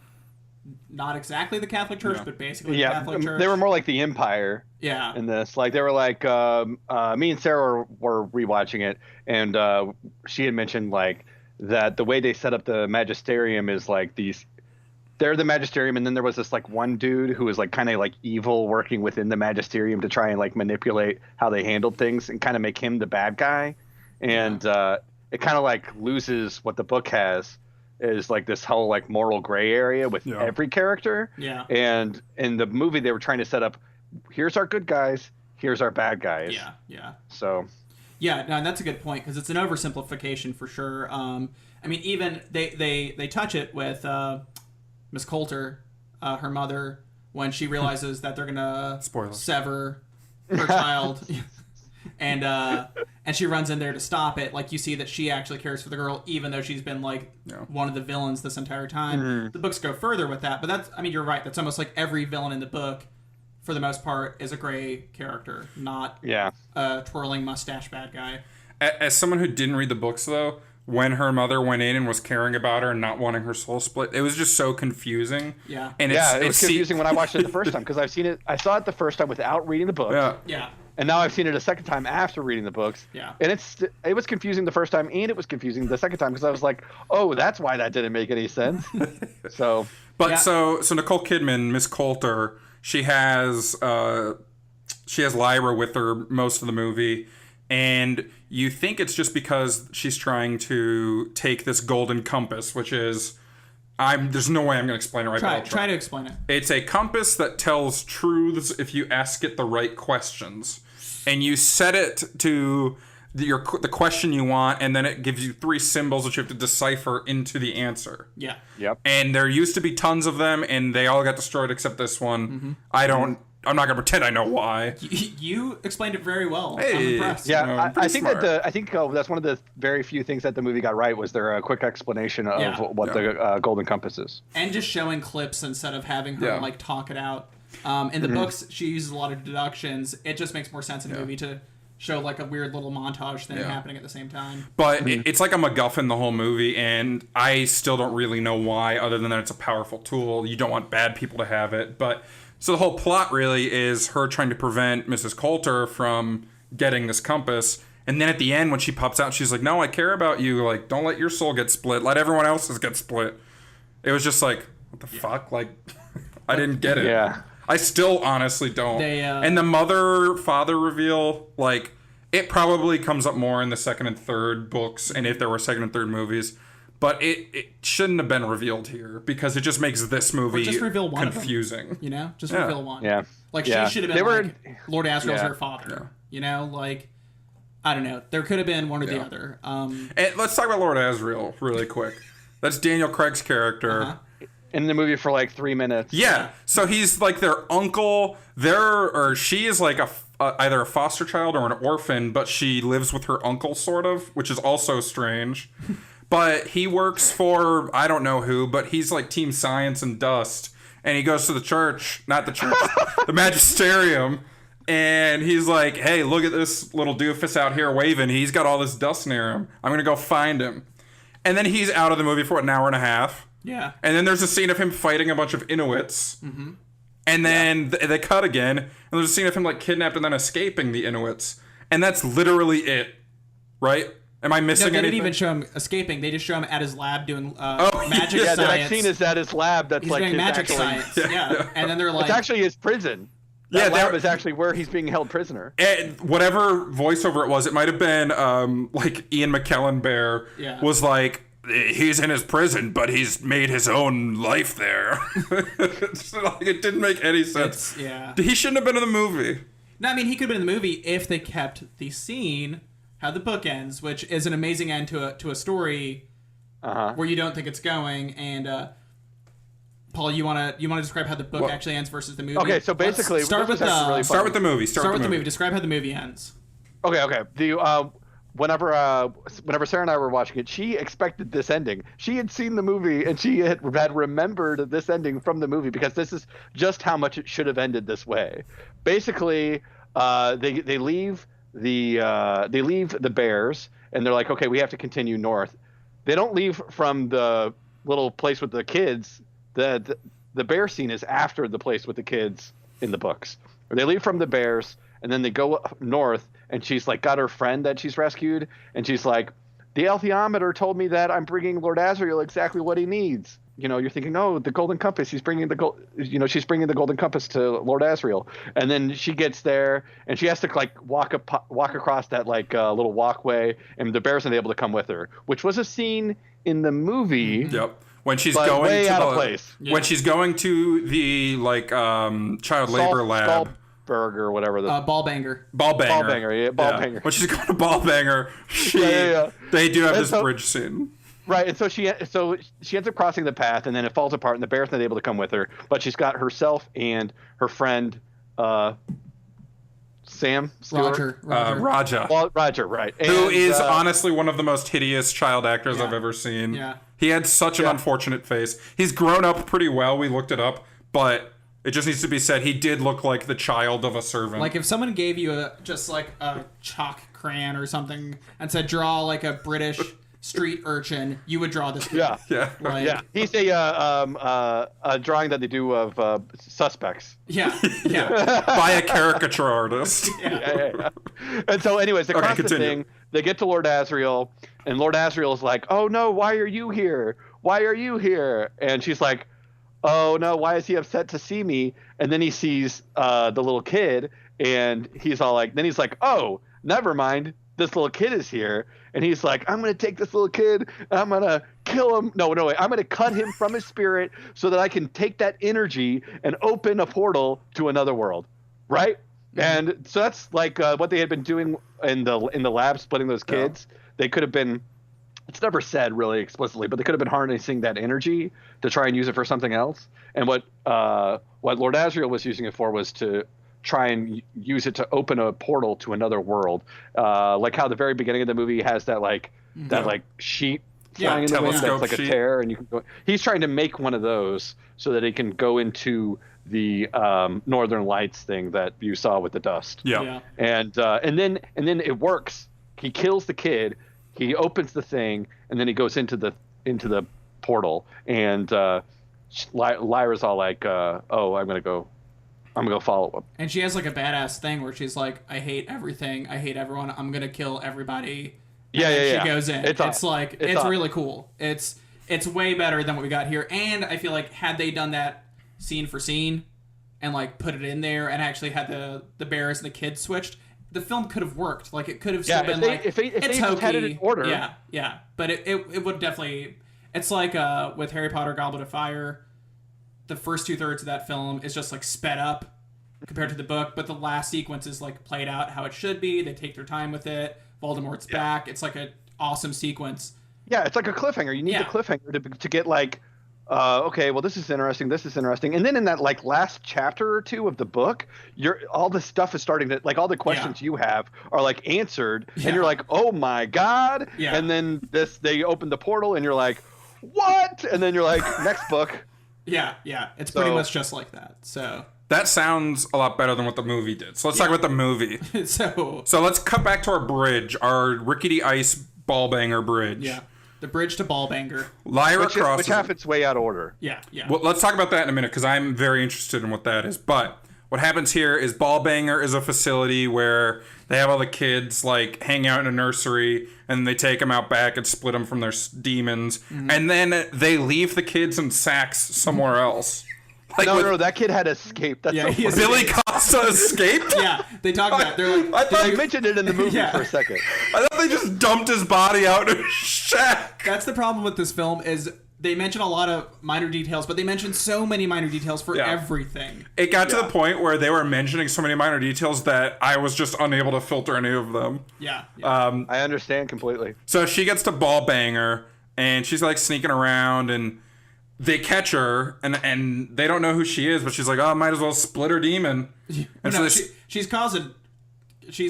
not exactly the Catholic Church, but basically the Catholic Church. They were more like the Empire. In this, like they were like me and Sarah were rewatching it, and she had mentioned like that the way they set up the magisterium is like these. They're the magisterium, and then there was this like one dude who was like kind of like evil working within the magisterium to try and like manipulate how they handled things and kind of make him the bad guy. And it kind of like loses what the book has is like this whole like moral gray area with every character. And in the movie they were trying to set up, here's our good guys, here's our bad guys. So. Yeah, no, and that's a good point because it's an oversimplification for sure. I mean, even they touch it with Miss Coulter, her mother, when she realizes that they're gonna sever her child, and she runs in there to stop it. Like you see that she actually cares for the girl, even though she's been like one of the villains this entire time. The books go further with that, but I mean, you're right. That's almost like every villain in the book, for the most part, is a gray character, not a twirling mustache bad guy. As someone who didn't read the books, though. When her mother went in and was caring about her and not wanting her soul split, it was just so confusing. And it was confusing when I watched it the first time because I saw it the first time without reading the books. And now I've seen it a second time after reading the books. And it was confusing the first time and it was confusing the second time because I was like, oh, that's why that didn't make any sense. So Nicole Kidman, Miss Coulter, she has Lyra with her most of the movie. And you think it's just because she's trying to take this golden compass, which is, there's no way I'm going to explain it right. Try to explain it. It's a compass that tells truths if you ask it the right questions. And you set it to the question you want, and then it gives you 3 symbols that you have to decipher into the answer. And there used to be tons of them, and they all got destroyed except this one. I'm not gonna pretend I know why. You explained it very well. Hey, I'm impressed. Yeah, I think smart. I think that's one of the very few things that the movie got right was their quick explanation of what the Golden Compass is, and just showing clips instead of having her like talk it out. In the books, she uses a lot of deductions. It just makes more sense in the movie to show like a weird little montage thing happening at the same time. But it's like a MacGuffin the whole movie, and I still don't really know why, other than that it's a powerful tool. You don't want bad people to have it, but. So the whole plot really is her trying to prevent Mrs. Coulter from getting this compass. And then at the end, when she pops out, she's like, no, I care about you. Like, don't let your soul get split. Let everyone else's get split. It was just like, what the fuck? Like, I didn't get it. Yeah. I still honestly don't. And the mother-father reveal, like, it probably comes up more in the second and third books, and if there were second and third movies. But it shouldn't have been revealed here, because it just makes this movie just reveal one confusing. Of them, just reveal one. Yeah. Like, she should have been Lord Asriel's her father. Like, I don't know. There could have been one or the other. And let's talk about Lord Asriel really quick. That's Daniel Craig's character. In the movie for like 3 minutes. Yeah. So he's like their uncle. She is like either a foster child or an orphan, but she lives with her uncle, sort of, which is also strange. But he works for, I don't know who, but he's like Team Science and Dust. And he goes to the church, not the church, the magisterium. And he's like, hey, look at this little doofus out here waving. He's got all this dust near him. I'm going to go find him. And then he's out of the movie for, an hour and a half. Yeah. And then there's a scene of him fighting a bunch of Inuits. Mm-hmm. And then they cut again. And there's a scene of him, like, kidnapped and then escaping the Inuits. And that's literally it. Right? Am I missing anything? They didn't even show him escaping. They just show him at his lab doing magic science. The next scene is at his lab. That's He's like doing his magic actual, science. Yeah. And then they're like... It's actually his prison. That lab is actually where he's being held prisoner. And whatever voiceover it was, it might have been like Ian McKellen Bear was like, he's in his prison, but he's made his own life there. It didn't make any sense. He shouldn't have been in the movie. No, I mean, he could have been in the movie if they kept the scene how the book ends, which is an amazing end to a story where you don't think it's going. And Paul, you want to describe how the book actually ends versus the movie? Okay, so basically, start with the movie. Start with the movie. Describe how the movie ends. Okay. Whenever Sarah and I were watching it, she expected this ending. She had seen the movie and she had remembered this ending from the movie, because this is just how much it should have ended this way. Basically, they leave the bears and they're like, okay, we have to continue north. They don't leave from the little place with the kids. The bear scene is after the place with the kids in the books. They leave from the bears and then they go north, and she's like got her friend that she's rescued, and she's like, the althiometer told me that I'm bringing Lord Asriel exactly what he needs. You're thinking, oh, the Golden Compass. She's bringing the Golden Compass to Lord Asriel, and then she gets there and she has to like walk across that like little walkway, and the bear's not able to come with her, which was a scene in the movie. Yep. When she's going way to out of place. When she's going to the like child labor lab. Or whatever. Ballbanger. Ballbanger. When she's going to Ballbanger, they do have this bridge scene. Right, and so she ends up crossing the path, and then it falls apart, and the bear's not able to come with her, but she's got herself and her friend, Sam Stewart? Raja. Well, Roger, right. Who is honestly one of the most hideous child actors I've ever seen. Yeah. He had such an unfortunate face. He's grown up pretty well. We looked it up, but it just needs to be said, he did look like the child of a servant. Like if someone gave you just like a chalk crayon or something and said, draw like a British street urchin, you would draw this guy. Yeah. He's a drawing that they do of suspects. Yeah. By a caricature artist. Yeah. And so, anyways, they cross the thing. They get to Lord Asriel, and Lord Asriel is like, "Oh no, why are you here? Why are you here?" And she's like, "Oh no, why is he upset to see me?" And then he sees the little kid, and he's all like, "Oh, never mind. This little kid is here." And he's like, I'm going to take this little kid and I'm going to kill him. No, wait. I'm going to cut him from his spirit so that I can take that energy and open a portal to another world. Right? Mm-hmm. And so that's like what they had been doing in the lab, splitting those kids. Yeah. They could have been, it's never said really explicitly, but they could have been harnessing that energy to try and use it for something else. And what Lord Asriel was using it for was to try and use it to open a portal to another world, like how the very beginning of the movie has that sheet flying in the wind that's like a tear, and you can go. He's trying to make one of those so that he can go into the Northern Lights thing that you saw with the dust. And then it works. He kills the kid. He opens the thing, and then he goes into the portal. And Lyra's all like, "Oh, I'm gonna go I'm gonna go follow up. And she has like a badass thing where she's like, I hate everything, I hate everyone, I'm gonna kill everybody. And then she goes in. It's really cool. It's way better than what we got here. And I feel like had they done that scene for scene and like put it in there and actually had the bears and the kids switched, the film could have worked. Like it could have still been if they had it in order. Yeah. But it would definitely. It's like with Harry Potter Goblet of Fire, the first 2/3 of that film is just like sped up compared to the book, but the last sequence is like played out how it should be. They take their time with it. Voldemort's back. It's like an awesome sequence. Yeah, it's like a cliffhanger. You need the cliffhanger to get like, okay, well, this is interesting. And then in that like last chapter or two of the book, all the stuff is starting to, like, all the questions you have are like answered, and you're like, oh my God. Yeah. And then they open the portal and you're like, what? And then you're like, next book. Yeah. It's pretty much just like that. So that sounds a lot better than what the movie did. So let's talk about the movie. So let's cut back to our bridge, our rickety ice ball banger bridge. Yeah. The bridge to Ballbanger. Lyra crosses. Which half its way out of order. Yeah. Well, let's talk about that in a minute, because I'm very interested in what that is. But what happens here is Ballbanger is a facility where they have all the kids like hang out in a nursery, and they take them out back and split them from their demons, and then they leave the kids in sacks somewhere else. Like no, that kid had escaped. That's Billy Costa escaped? Yeah, they talk about it. They're like, they mentioned it in the movie for a second. I thought they just dumped his body out in a shack. That's the problem with this film is they mention a lot of minor details, but they mention so many minor details for everything. It got to the point where they were mentioning so many minor details that I was just unable to filter any of them. Yeah. I understand completely. So she gets to Ballbanger, and she's like sneaking around, and they catch her, and they don't know who she is, but she's like, oh, might as well split her demon. And no, she's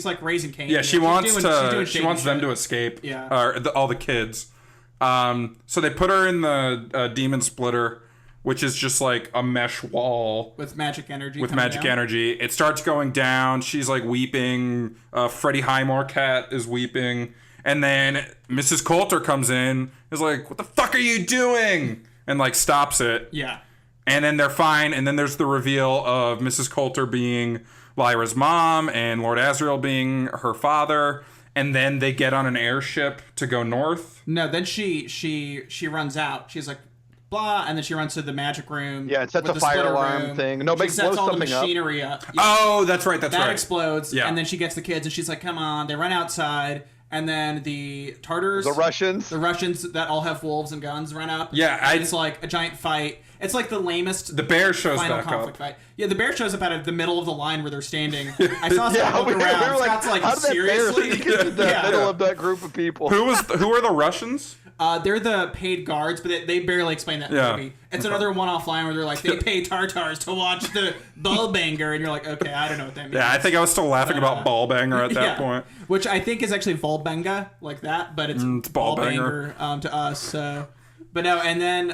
like raising Cain. Yeah, she wants them to escape. Yeah. All the kids. So they put her in the demon splitter, which is just like a mesh wall with magic energy. It starts going down. She's like weeping. Freddie Highmore cat is weeping, and then Mrs. Coulter comes in. Is like, what the fuck are you doing? And like stops it. Yeah. And then they're fine. And then there's the reveal of Mrs. Coulter being Lyra's mom and Lord Asriel being her father. And then they get on an airship to go north. No, then she runs out. She's like, blah, and then she runs to the magic room. Yeah, it sets a fire alarm thing. No, she sets all the machinery up. Oh, that's right. That explodes. Yeah. And then she gets the kids, and she's like, come on. They run outside. And then the Tartars... The Russians that all have wolves and guns run up. Yeah. It's like a giant fight. It's like the lamest... The bear shows final back conflict up. Fight. Yeah, the bear shows up out of the middle of the line where they're standing. I saw Scott look around. Scott's like, how did seriously? That bear in the middle of that group of people? Who are the Russians? They're the paid guards, but they barely explain that in the movie. It's another one-off line where they're like, they pay Tartars to watch the Ballbanger, and you're like, okay, I don't know what that means. Yeah, I think I was still laughing about Ballbanger at that point. Which I think is actually Volbenga, like that, but it's Ballbanger to us. But no, and then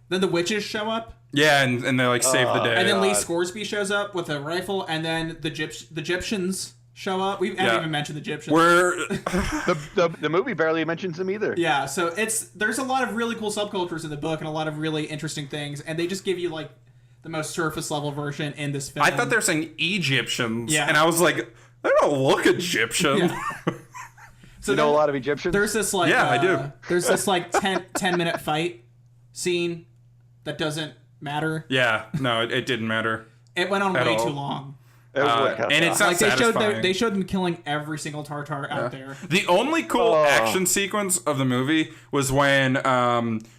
the witches show up. Yeah, and they like save the day. And then Lee Scoresby shows up with a rifle, and then the Egyptians show up. We haven't even mentioned the Egyptians. The movie barely mentions them either. Yeah, so there's a lot of really cool subcultures in the book and a lot of really interesting things, and they just give you like the most surface level version in this film. I thought they were saying Egyptians, and I was like, they don't look Egyptian. Yeah. So you know a lot of Egyptians? There's this like I do. There's this like 10-minute fight scene that doesn't matter. Yeah, no, it didn't matter. It went on way too long. And it's not like satisfying. they showed them killing every single Tartar out there. The only cool action sequence of the movie was when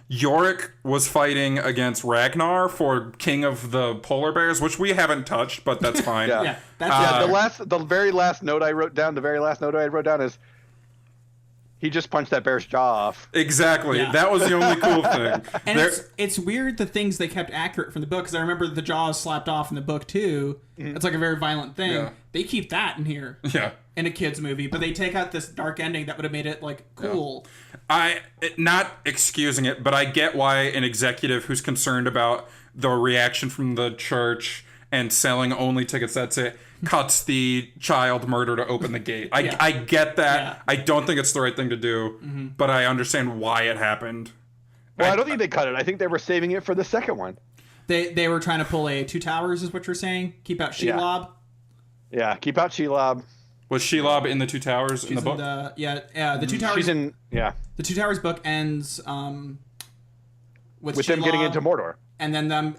Yorick was fighting against Ragnar for King of the Polar Bears, which we haven't touched, but that's fine. The very last note I wrote down is he just punched that bear's jaw off. Exactly. Yeah. That was the only cool thing. And it's weird the things they kept accurate from the book, because I remember the jaw is slapped off in the book too. It's like a very violent thing. Yeah. They keep that in here. Yeah. In a kid's movie, but they take out this dark ending that would have made it like cool. Yeah. Not excusing it, but I get why an executive who's concerned about the reaction from the church and selling only tickets, that's it, cuts the child murder to open the gate. I get that. Yeah. I don't think it's the right thing to do, but I understand why it happened. Well, I don't think they cut it. I think they were saving it for the second one. They were trying to pull a Two Towers, is what you're saying? Keep out Shelob? Yeah, keep out Shelob. Was Shelob in the Two Towers in the book? The Two Towers. She's in, yeah. The Two Towers book ends with them getting into Mordor. And then them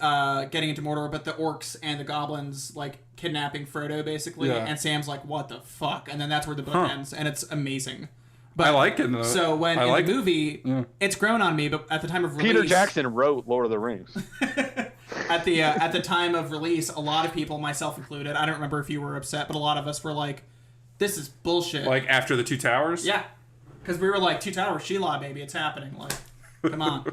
getting into Mordor, but the orcs and the goblins, like, kidnapping Frodo, basically. Yeah. And Sam's like, what the fuck? And then that's where the book ends, and it's amazing. But, I like it, though. So when in the movie, it's grown on me, but at the time of release... Peter Jackson wrote Lord of the Rings. At the time of release, a lot of people, myself included, I don't remember if you were upset, but a lot of us were like, this is bullshit. Like, after the Two Towers? Yeah. Because we were like, Two Towers, Shelob, baby, it's happening. Like, come on.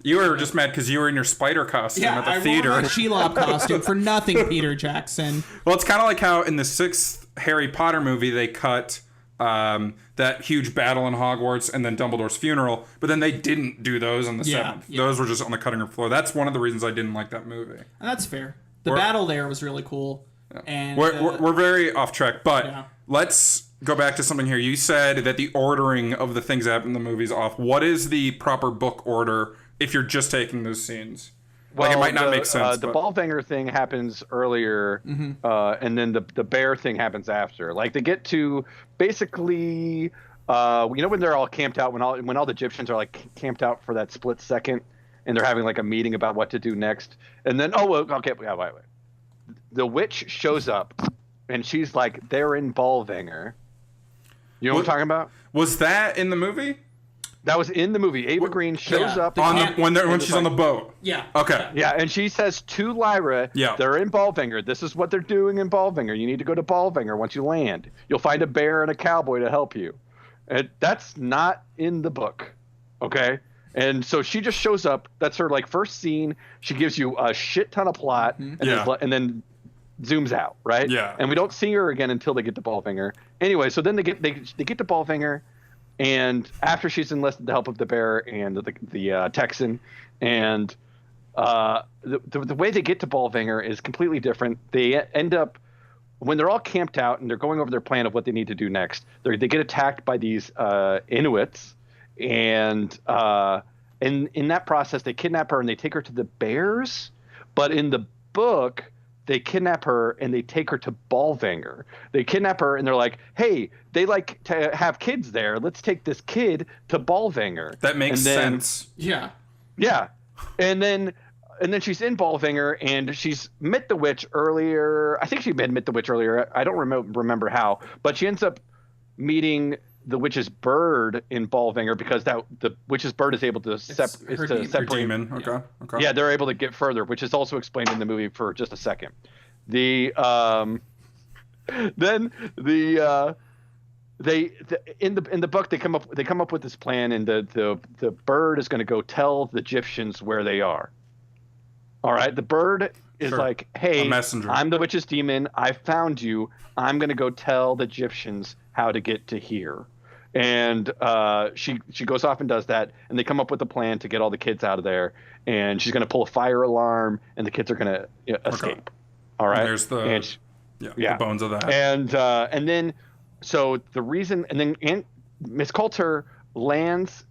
You were just mad because you were in your spider costume at the theater. I wore my Shelob costume for nothing, Peter Jackson. Well, it's kind of like how in the 6th Harry Potter movie they cut that huge battle in Hogwarts and then Dumbledore's funeral, but then they didn't do those on the 7th. Yeah. Those were just on the cutting room floor. That's one of the reasons I didn't like that movie. And that's fair. The battle there was really cool. Yeah. And we're very off track, but let's go back to something here. You said that the ordering of the things that happen in the movie is off. What is the proper book order if you're just taking those scenes? Well, like, it might not make sense. The Ballfinger thing happens earlier, and then the bear thing happens after. Like, they get to basically, you know, when they're all camped out, when all the Egyptians are like camped out for that split second, and they're having like a meeting about what to do next, and then wait. The witch shows up, and she's like, "They're in Ballfinger." You know what I'm talking about? Was that in the movie? That was in the movie. Ava Green shows up when she's on the boat. Yeah. Okay. Yeah, and she says to Lyra, they're in Ballfinger. This is what they're doing in Ballfinger. You need to go to Ballfinger once you land. You'll find a bear and a cowboy to help you. And that's not in the book. Okay? And so she just shows up. That's her like first scene. She gives you a shit ton of plot and then zooms out, right? Yeah. And we don't see her again until they get to Ballfinger. Anyway, so then they get to Ballfinger. And after she's enlisted the help of the bear and the Texan, and the way they get to Ballfinger is completely different. They end up, when they're all camped out and they're going over their plan of what they need to do next, they get attacked by these Inuits, and in that process they kidnap her and they take her to the bears. But in the book, they kidnap her and they take her to Ballfinger. They kidnap her and they're like, hey, they like to have kids there. Let's take this kid to Ballfinger. That makes sense. Yeah. Yeah. And then she's in Ballfinger and she's met the witch earlier. I think she had met the witch earlier. I don't remember how. But she ends up meeting the witch's bird in Ballfinger because the witch's bird is able to separate. Demon. Okay. Yeah, they're able to get further, which is also explained in the movie for just a second. In the book they come up with this plan, and the bird is going to go tell the Egyptians where they are. All right, the bird is like, hey, I'm the witch's demon. I found you. I'm going to go tell the Egyptians how to get to here. And she goes off and does that, and they come up with a plan to get all the kids out of there. And she's going to pull a fire alarm, and the kids are going to escape. All right. And there's the bones of that. And then so the reason, and then Miss Coulter lands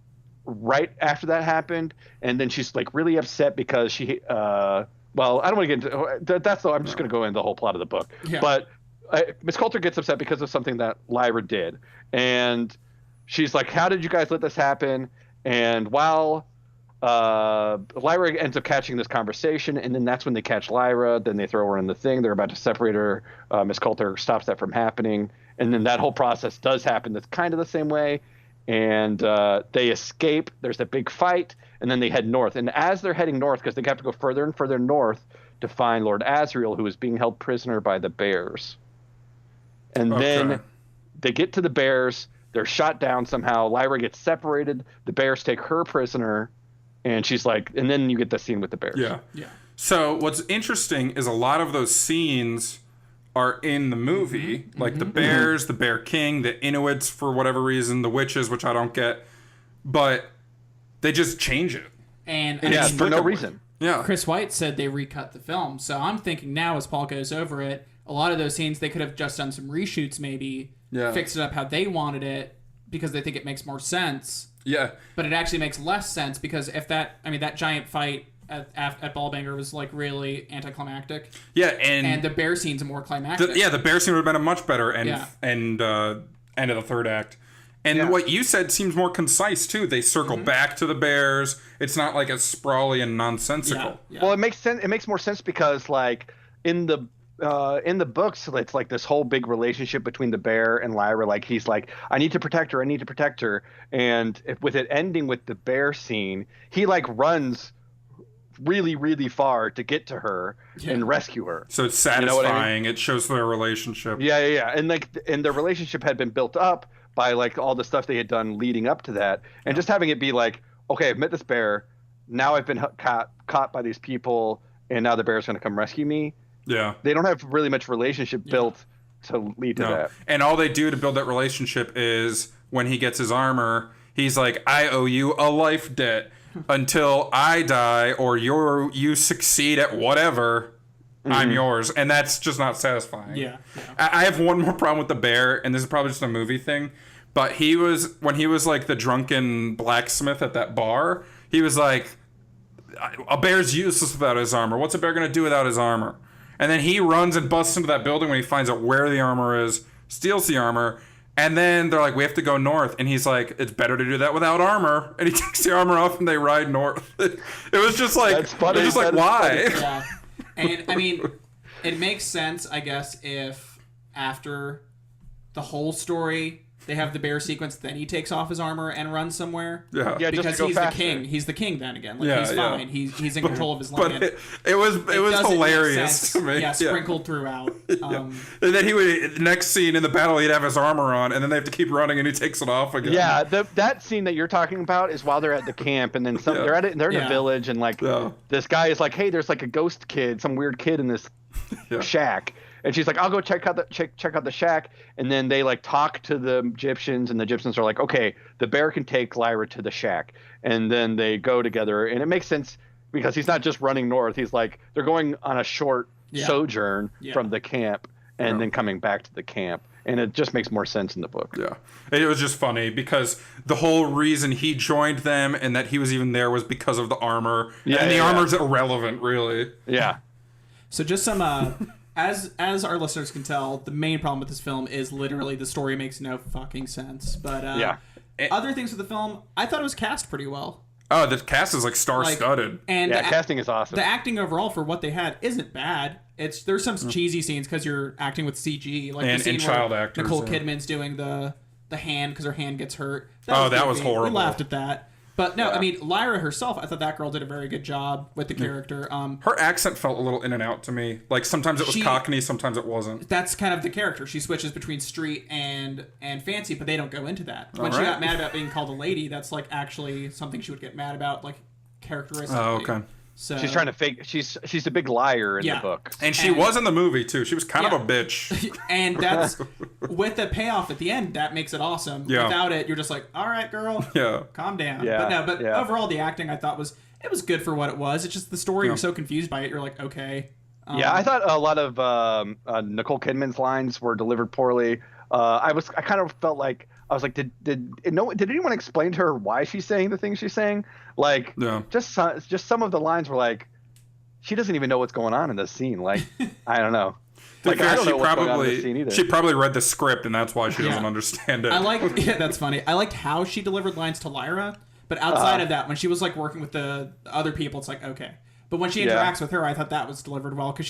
right after that happened, and then she's like really upset because she well, I don't want to get into that's I'm just going to go into the whole plot of the book. Yeah. But Miss Coulter gets upset because of something that Lyra did, and she's like, how did you guys let this happen? And while Lyra ends up catching this conversation, and then that's when they catch Lyra. Then they throw her in the thing. They're about to separate her. Miss Coulter stops that from happening, and then that whole process does happen. That's kind of the same way, and they escape. There's a big fight, and then they head north. And as they're heading north, because they have to go further and further north to find Lord Asriel, who is being held prisoner by the bears. And then they get to the bears. They're shot down somehow. Lyra gets separated. The bears take her prisoner. And she's like, and then you get the scene with the bears. Yeah. So what's interesting is a lot of those scenes are in the movie. Like the bears, the Bear King, the Inuits for whatever reason, the witches, which I don't get. But they just change it. And for no reason. Yeah. Chris White said they recut the film. So I'm thinking now as Paul goes over it, a lot of those scenes they could have just done some reshoots maybe. Yeah. Fixed it up how they wanted it because they think it makes more sense. Yeah. But it actually makes less sense because if that giant fight at Ballbanger was like really anticlimactic. Yeah, and the bear scenes are more climactic. The bear scene would have been a much better end of the third act. And what you said seems more concise too. They circle back to the bears. It's not like as sprawly and nonsensical. Yeah. Well, it makes sense. It makes more sense because like in the books, it's like this whole big relationship between the bear and Lyra. Like he's like, I need to protect her. I need to protect her. And with it ending with the bear scene, he like runs really, really far to get to her and rescue her. So it's satisfying. You know what I mean? It shows their relationship. Yeah. And their relationship had been built up by like all the stuff they had done leading up to that, and just having it be like, okay, I've met this bear. Now I've been caught by these people, and now the bear's going to come rescue me. Yeah. They don't have really much relationship built to lead to that. And all they do to build that relationship is when he gets his armor, he's like, I owe you a life debt until I die or you succeed at whatever. I'm yours. And that's just not satisfying. Yeah. I have one more problem with the bear, and this is probably just a movie thing, but when he was like the drunken blacksmith at that bar, he was like, a bear's useless without his armor. What's a bear going to do without his armor? And then he runs and busts into that building when he finds out where the armor is, steals the armor, and then they're like, we have to go north. And he's like, it's better to do that without armor. And he takes the armor off and they ride north. It was just like, that's funny. It was just like, why? Yeah. And I mean, it makes sense, I guess, if after the whole story they have the bear sequence, then he takes off his armor and runs somewhere. Yeah, because just to go he's faster. the king. He's the king then again. Like, he's fine. He's in control of his land. But it was hilarious to me. Yeah, sprinkled throughout. And then he would, next scene in the battle, he'd have his armor on, and then they have to keep running, and he takes it off again. Yeah, that scene that you're talking about is while they're at the camp, and then they're in a village, and like this guy is like, hey, there's like a ghost kid, some weird kid in this shack. And she's like, I'll go check out the shack. And then they like talk to the Egyptians, and the Egyptians are like, okay, the bear can take Lyra to the shack. And then they go together, and it makes sense because he's not just running north. He's like, they're going on a short sojourn from the camp and then coming back to the camp. And it just makes more sense in the book. Yeah. It was just funny because the whole reason he joined them and that he was even there was because of the armor. Yeah, and the armor's irrelevant, really. Yeah. So just some... As our listeners can tell, the main problem with this film is literally the story makes no fucking sense. But other things with the film, I thought it was cast pretty well. Oh, the cast is like star-studded. And casting is awesome. The acting overall for what they had isn't bad. There's some cheesy scenes because you're acting with CG, like the scene child where actors. Nicole Kidman's doing the hand because her hand gets hurt. That was horrible. We laughed at that. But no, I mean, Lyra herself, I thought that girl did a very good job with the character. Her accent felt a little in and out to me. Like, sometimes it was Cockney, sometimes it wasn't. That's kind of the character. She switches between street and fancy, but they don't go into that. When she got mad about being called a lady, that's, like, actually something she would get mad about, like, characteristically. Oh, okay. So, she's trying to fake. She's a big liar in the book, and she was in the movie too. She was kind of a bitch, and that's with the payoff at the end. That makes it awesome. Yeah. Without it, you're just like, all right, girl, calm down. Yeah. But overall, the acting I thought was good for what it was. It's just the story. You're so confused by it. You're like, okay. I thought a lot of Nicole Kidman's lines were delivered poorly. I kind of felt like. I was like, did anyone explain to her why she's saying the things she's saying? Like, just some of the lines were like, she doesn't even know what's going on in this scene. Like, I don't know. Like, I don't know what's going on in this scene either. She probably read the script, and that's why she doesn't understand it. That's funny. I liked how she delivered lines to Lyra, but outside of that, when she was like working with the other people, it's like, okay. But when she interacts with her, I thought that was delivered well because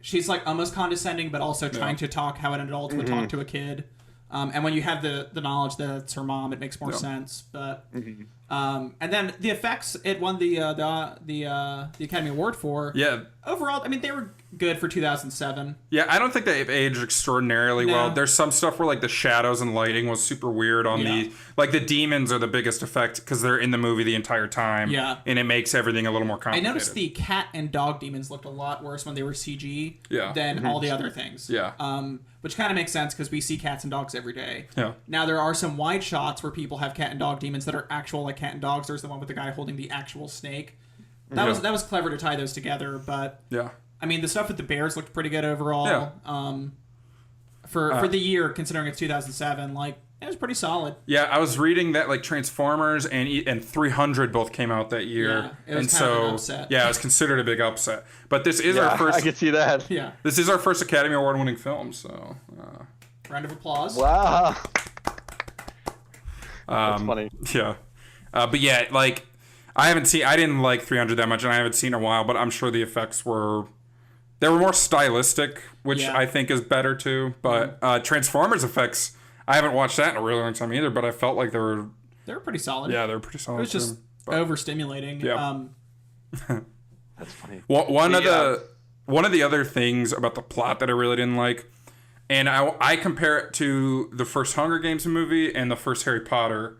she's like almost condescending, but also trying to talk how an adult would talk to a kid. And when you have the knowledge that it's her mom, it makes more sense. But and then the effects, it won the Academy Award for. Yeah. Overall, I mean, they were good for 2007. Yeah, I don't think they've aged extraordinarily well. There's some stuff where like the shadows and lighting was super weird on the demons are the biggest effect because they're in the movie the entire time. Yeah. And it makes everything a little more complicated. I noticed the cat and dog demons looked a lot worse when they were CG than all the other things. Yeah. Which kind of makes sense because we see cats and dogs every day. Yeah. Now there are some wide shots where people have cat and dog demons that are actual like cat and dogs. There's the one with the guy holding the actual snake. That was clever to tie those together, but I mean the stuff with the bears looked pretty good overall. Yeah. for the year, considering it's 2007, like it was pretty solid. Yeah, I was reading that like Transformers and 300 both came out that year, Yeah, it was and kind of an so upset. yeah, it was considered a big upset. But this is our first. I could see that. Yeah. This is our first Academy Award winning film, so. Round of applause. Wow. That's funny. Yeah, but yeah, like I didn't like 300 that much, and I haven't seen it in a while. But I'm sure the effects were more stylistic, which Yeah. I think is better too. But Transformers effects. I haven't watched that in a really long time either, but I felt like they were pretty solid. Yeah, they were pretty solid. It was just overstimulating. Yeah. That's funny. One of the other things about the plot that I really didn't like, and I compare it to the first Hunger Games movie and the first Harry Potter.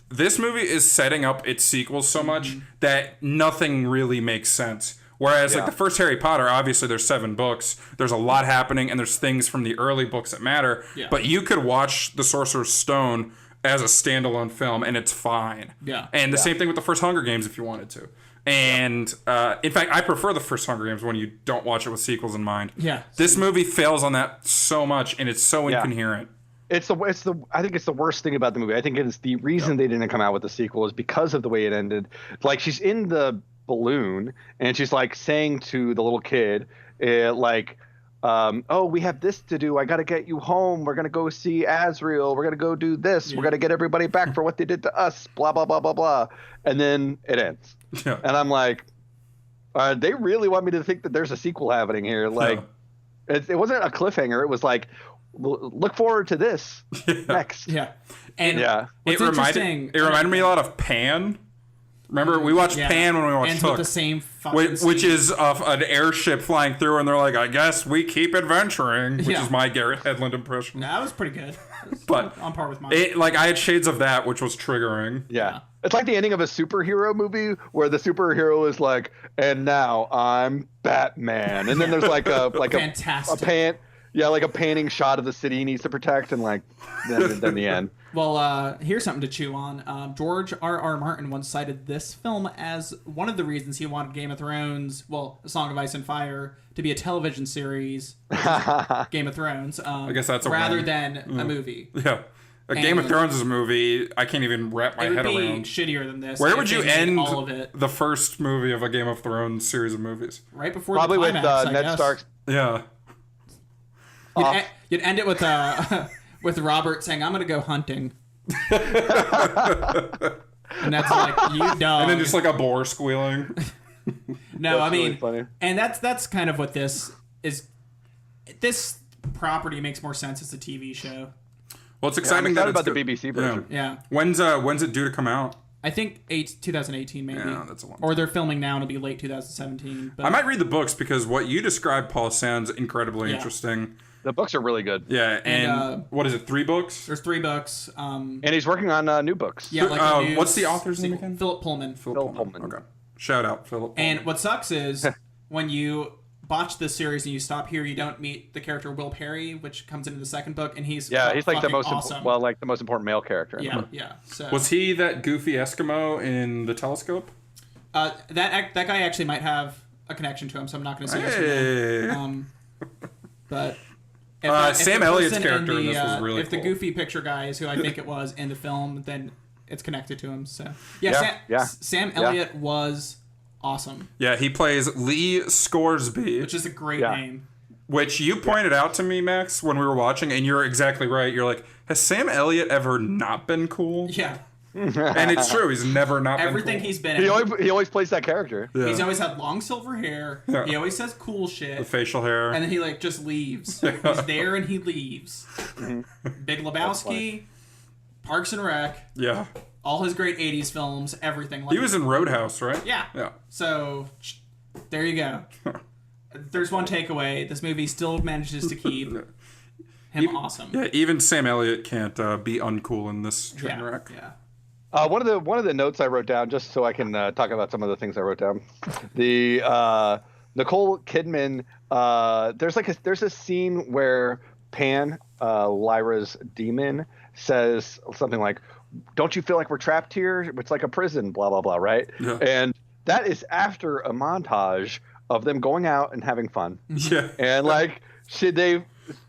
This movie is setting up its sequels so much that nothing really makes sense. Whereas, like, the first Harry Potter, obviously there's 7 books. There's a lot happening, and there's things from the early books that matter. Yeah. But you could watch The Sorcerer's Stone as a standalone film, and it's fine. Yeah. And the same thing with the first Hunger Games if you wanted to. And, in fact, I prefer the first Hunger Games when you don't watch it with sequels in mind. Yeah. This movie fails on that so much, and it's so incoherent. I think it's the worst thing about the movie. I think it's the reason they didn't come out with the sequel is because of the way it ended. Like, she's in the balloon and she's like saying to the little kid oh, we have this to do, I gotta get you home, we're gonna go see Azrael, we're gonna go do this, we're gonna get everybody back for what they did to us, blah blah blah blah blah, and then it ends. And I'm like, they really want me to think that there's a sequel happening here. Like, it wasn't a cliffhanger, it was like, look forward to this next. And it reminded me a lot of Pan. Remember, we watched Pan when we watched Ends Hook, with the same fucking which is an airship flying through, and they're like, I guess we keep adventuring, which is my Garrett Hedlund impression. No, that was pretty good. But on par with mine. I had shades of that, which was triggering. Yeah. It's like the ending of a superhero movie where the superhero is like, and now I'm Batman. And then there's like a fantastic. Like a painting shot of the city he needs to protect, and like then the end. Well, here's something to chew on. George R.R. Martin once cited this film as one of the reasons he wanted Game of Thrones, A Song of Ice and Fire, to be a television series, Game of Thrones. I guess that's rather than a movie. Yeah. Game of Thrones is a movie I can't even wrap my head around. It would be shittier than this. Where would you end all of it? The first movie of a Game of Thrones series of movies? Right before probably the climax, with Ned Stark's. Yeah. You'd end it with with Robert saying, "I'm gonna go hunting," and that's like, you dog. And then just like a boar squealing. No, that's I mean, really funny. And that's kind of what this is. This property makes more sense as a TV show. Well, it's exciting that it's about the BBC version. Yeah. When's it due to come out? I think 2018 maybe. Yeah, that's a long time. Or they're filming now and it'll be late 2017. But I might read the books because what you described, Paul, sounds incredibly interesting. The books are really good. Yeah, and what is it, 3 books? There's 3 books. And he's working on new books. Yeah, like what's the author's name again? Phillip Pullman. Phillip Pullman. Okay. Shout out, Phillip Pullman. And what sucks is when you botch this series and you stop here, you don't meet the character Will Perry, which comes into the second book, and he's like the most awesome. the most important male character. Yeah. So was he that goofy Eskimo in The Telescope? That guy actually might have a connection to him, so I'm not going to say yes or no. But if Sam Elliott's character in this was really cool. If the goofy picture guy is who I think it was in the film, then it's connected to him. So Sam Elliott was awesome. Yeah, he plays Lee Scoresby, which is a great name. Which you pointed out to me, Max, when we were watching, and you're exactly right. You're like, has Sam Elliott ever not been cool? Yeah. And it's true. He's never not everything been cool. he's been in. He always plays that character. Yeah. He's always had long silver hair. Yeah. He always says cool shit. The facial hair. And then he just leaves. He's there and he leaves. Big Lebowski, Parks and Rec. Yeah. All his great 80s films, everything. He was in Roadhouse, right? Yeah. Yeah. So, there you go. There's one takeaway. This movie still manages to keep him awesome. Yeah, even Sam Elliott can't be uncool in this train wreck. Yeah. One of the notes I wrote down, just so I can talk about some of the things I wrote down. The Nicole Kidman. There's a scene where Pan, Lyra's demon, says something like, "Don't you feel like we're trapped here? It's like a prison, blah, blah, blah," right? Yeah. And that is after a montage of them going out and having fun. Yeah. And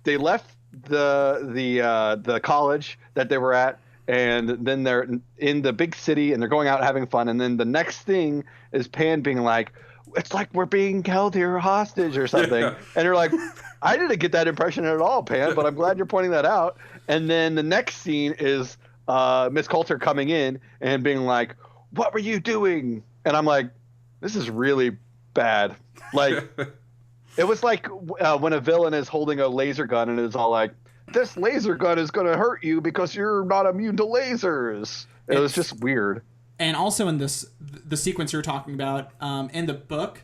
they left the college that they were at, and then they're in the big city and they're going out having fun, and then the next thing is Pan being like, it's like we're being held here hostage or something. Yeah. And you're like, I didn't get that impression at all, Pan, but I'm glad you're pointing that out. And then the next scene is Miss Coulter coming in and being like, what were you doing? And I'm like, this is really bad. Like, it was like when a villain is holding a laser gun and is all like, this laser gun is going to hurt you because you're not immune to lasers. It was just weird. And also in the sequence you're talking about, in the book,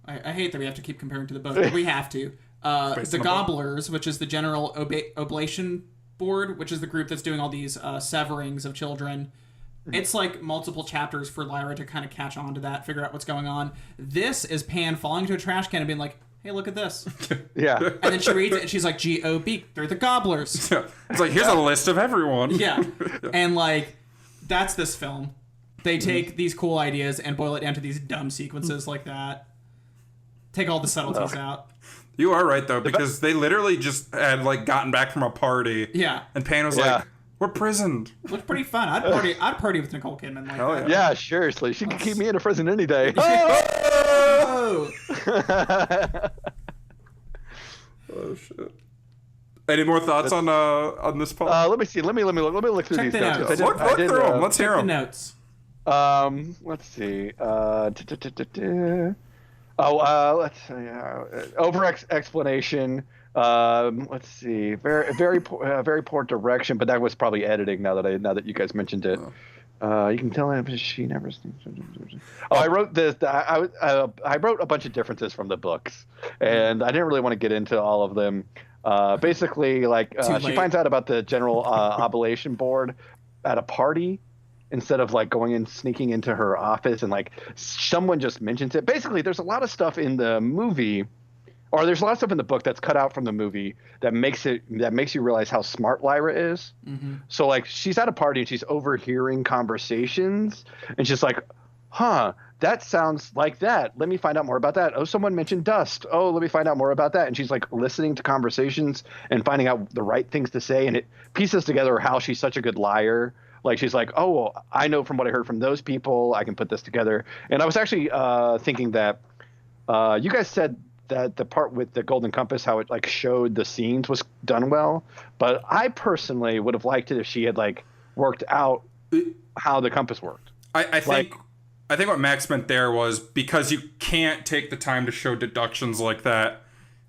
I hate that we have to keep comparing to the book, but we have to. The Gobblers, which is the General Oblation Board, which is the group that's doing all these severings of children. It's like multiple chapters for Lyra to kind of catch on to that, figure out what's going on. This is Pan falling into a trash can and being like, hey, look at this. Yeah. And then she reads it and she's like, G-O-B, they're the Gobblers. Yeah. It's like, here's a list of everyone. Yeah. And like, that's this film. They take these cool ideas and boil it down to these dumb sequences like that. Take all the subtleties out. You are right, though, because they literally just had, like, gotten back from a party. Yeah. And Pan was like, we're prisoned. Looks pretty fun. I'd party with Nicole Kidman like that. Yeah, seriously. She could keep me in a prison any day. Oh! Oh, shit. Any more thoughts on this, Paul? Let me see. Let me look through these notes. Look through them. Let's hear them. The notes. Let's see. Let's see. Over explanation. Let's see. Very poor direction, but that was probably editing. Now that you guys mentioned it, you can tell him she never. I wrote this. I wrote a bunch of differences from the books, and I didn't really want to get into all of them. Basically, like she finds out about the General Oblation Board at a party, instead of like sneaking into her office, and like someone just mentions it. Basically, there's a lot of stuff in the movie, or there's a lot of stuff in the book that's cut out from the movie that makes you realize how smart Lyra is. Mm-hmm. So like she's at a party and she's overhearing conversations, and she's like, huh, that sounds like that. Let me find out more about that. Oh, someone mentioned dust. Oh, let me find out more about that. And she's like listening to conversations and finding out the right things to say. And it pieces together how she's such a good liar. Like she's like, oh, well, I know from what I heard from those people, I can put this together. And I was actually thinking that you guys said that the part with the Golden Compass, how it like showed the scenes, was done well. But I personally would have liked it if she had like worked out how the compass worked. I think what Max meant there was because you can't take the time to show deductions like that.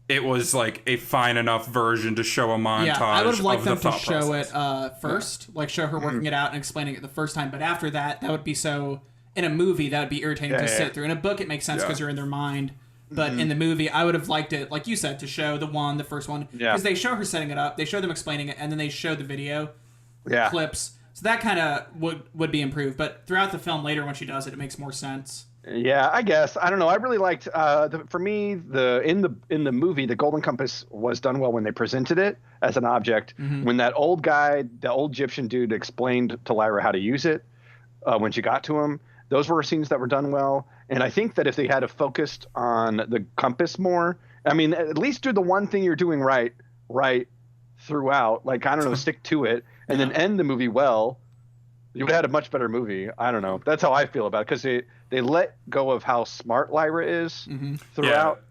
It was like a fine enough version to show a montage. Yeah, I would have liked them to show process. It first, like show her working it out and explaining it the first time. But after that would be so. In a movie, that would be irritating to sit through. In a book, it makes sense because you're in their mind. But in the movie, I would have liked it, like you said, to show the first one. Because they show her setting it up, they show them explaining it, and then they show the video clips. So that kind of would be improved. But throughout the film later, when she does it, it makes more sense. Yeah, I guess. I don't know. I really liked for me in the movie, the Golden Compass was done well when they presented it as an object. Mm-hmm. When that old guy, the old Egyptian dude, explained to Lyra how to use it when she got to him, those were scenes that were done well. And I think that if they had focused on the compass more, I mean, at least do the one thing you're doing right throughout. Like, I don't know, stick to it, and then end the movie well. You would have had a much better movie. I don't know. That's how I feel about it, because they let go of how smart Lyra is throughout. Yeah.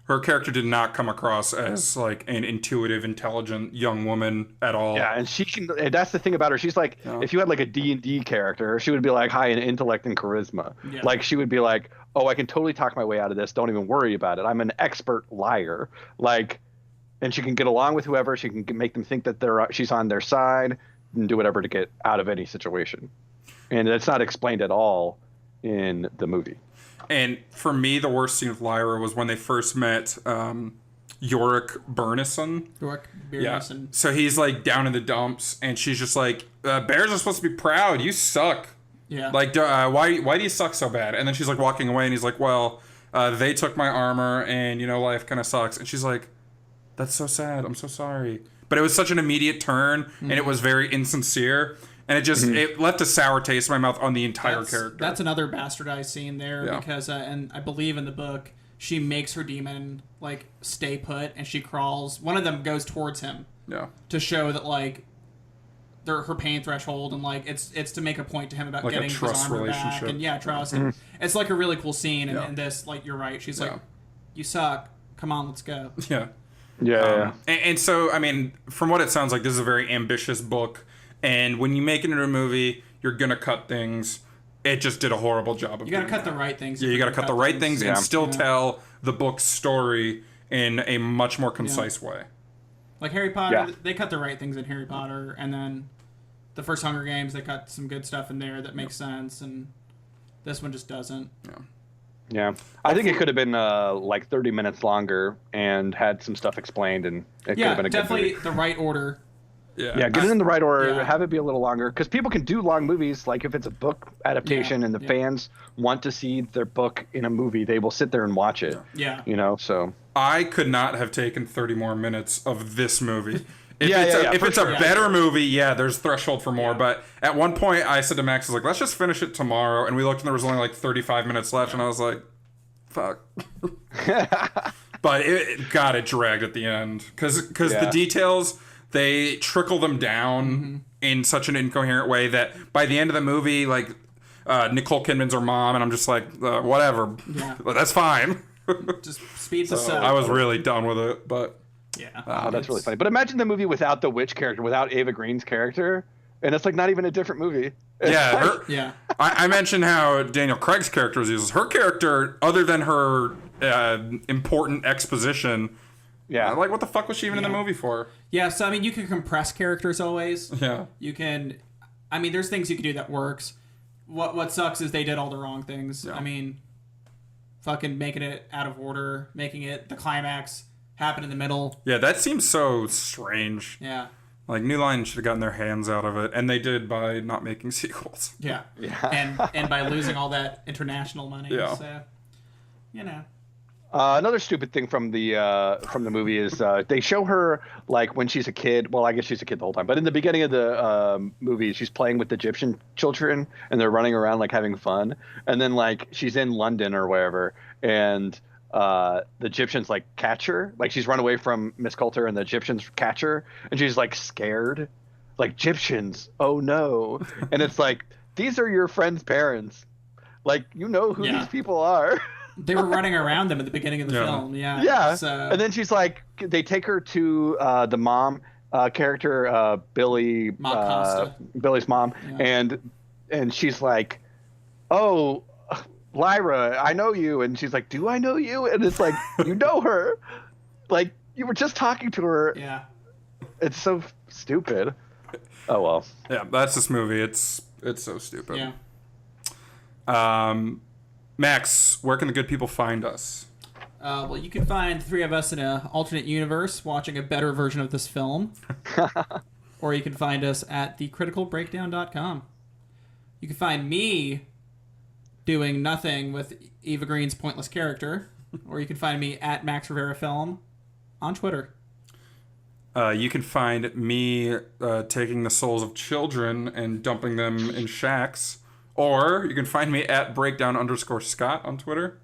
Her character did not come across as like an intuitive, intelligent young woman at all. Yeah, and she can. And that's the thing about her. She's like, if you had like a D&D character, she would be like high in intellect and charisma. Yeah. Like she would be like, oh, I can totally talk my way out of this. Don't even worry about it. I'm an expert liar. Like, and she can get along with whoever. She can make them think that she's on their side and do whatever to get out of any situation. And it's not explained at all in the movie. And for me, the worst scene with Lyra was when they first met Yorick Burnison. Yeah. So he's like down in the dumps, and she's just like, bears are supposed to be proud. You suck. Yeah. Like, why do you suck so bad? And then she's like walking away, and he's like, well, they took my armor, and, life kind of sucks. And she's like, that's so sad. I'm so sorry. But it was such an immediate turn, and it was very insincere. And it just it left a sour taste in my mouth on the entire character. That's another bastardized scene there because, and I believe in the book, she makes her demon like stay put and she crawls. One of them goes towards him Yeah. To show that like her pain threshold, and like it's to make a point to him about like getting his armor back, and trust. And it's like a really cool scene. And this, like, you're right. She's like, "You suck. Come on, let's go." Yeah. Yeah. And so, I mean, from what it sounds like, this is a very ambitious book. And when you make it into a movie, you're gonna cut things. It just did a horrible job of. You gotta cut the right things. Yeah, you gotta cut the right things and still tell the book's story in a much more concise way. Like Harry Potter, they cut the right things in Harry Potter, and then the first Hunger Games, they cut some good stuff in there that makes sense, and this one just doesn't. Yeah. I think it could have been like 30 minutes longer and had some stuff explained, and it could have been a good movie. Definitely the right order. Yeah, get it in the right order, have it be a little longer, because people can do long movies. Like if it's a book adaptation and the fans want to see their book in a movie, they will sit there and watch it. Yeah. You know, so. I could not have taken 30 more minutes of this movie. If it's a better movie, there's threshold for more. But at one point, I said to Max, I was like, let's just finish it tomorrow. And we looked, and there was only like 35 minutes left. And I was like, fuck. But it dragged at the end. Because the details, they trickle them down in such an incoherent way that by the end of the movie, like, Nicole Kidman's her mom. And I'm just like, whatever. Yeah. That's fine. Just speed this up. I was really done with it, but... Yeah. That's really funny. But imagine the movie without the witch character, without Ava Green's character, and it's like not even a different movie. I mentioned how Daniel Craig's character was used. Her character, other than her important exposition, like what the fuck was she even in the movie for? Yeah, so I mean, you can compress characters always. Yeah. You can... I mean, there's things you can do that works. What sucks is they did all the wrong things. Yeah. I mean, fucking making it out of order, making it the climax happen in the middle. Yeah, that seems so strange. Yeah. Like, New Line should have gotten their hands out of it, and they did by not making sequels. Yeah. And by losing all that international money. Yeah. So, you know. Another stupid thing from the movie is they show her, like, when she's a kid. Well, I guess she's a kid the whole time. But in the beginning of the movie, she's playing with the Egyptian children, and they're running around, like, having fun. And then, like, she's in London or wherever, and... the Egyptians like catch her, like she's run away from Miss Coulter, and the Egyptians catch her, and she's like scared, like, Egyptians, oh no. And it's like, these are your friend's parents, like, you know who these people are. They were running around them at the beginning of the film. So... And then she's like, they take her to the mom character, Billy, Billy's mom, and she's like, oh, Lyra, I know you. And she's like, do I know you? And it's like, you know her. Like, you were just talking to her. Yeah. It's so stupid. Oh, well. Yeah, that's this movie. It's so stupid. Yeah. Max, where can the good people find us? Well, you can find the three of us in an alternate universe watching a better version of this film. Or you can find us at thecriticalbreakdown.com. You can find me doing nothing with Eva Green's pointless character, or you can find me at Max Rivera Film on Twitter. You can find me taking the souls of children and dumping them in shacks, or you can find me at breakdown_Scott on Twitter.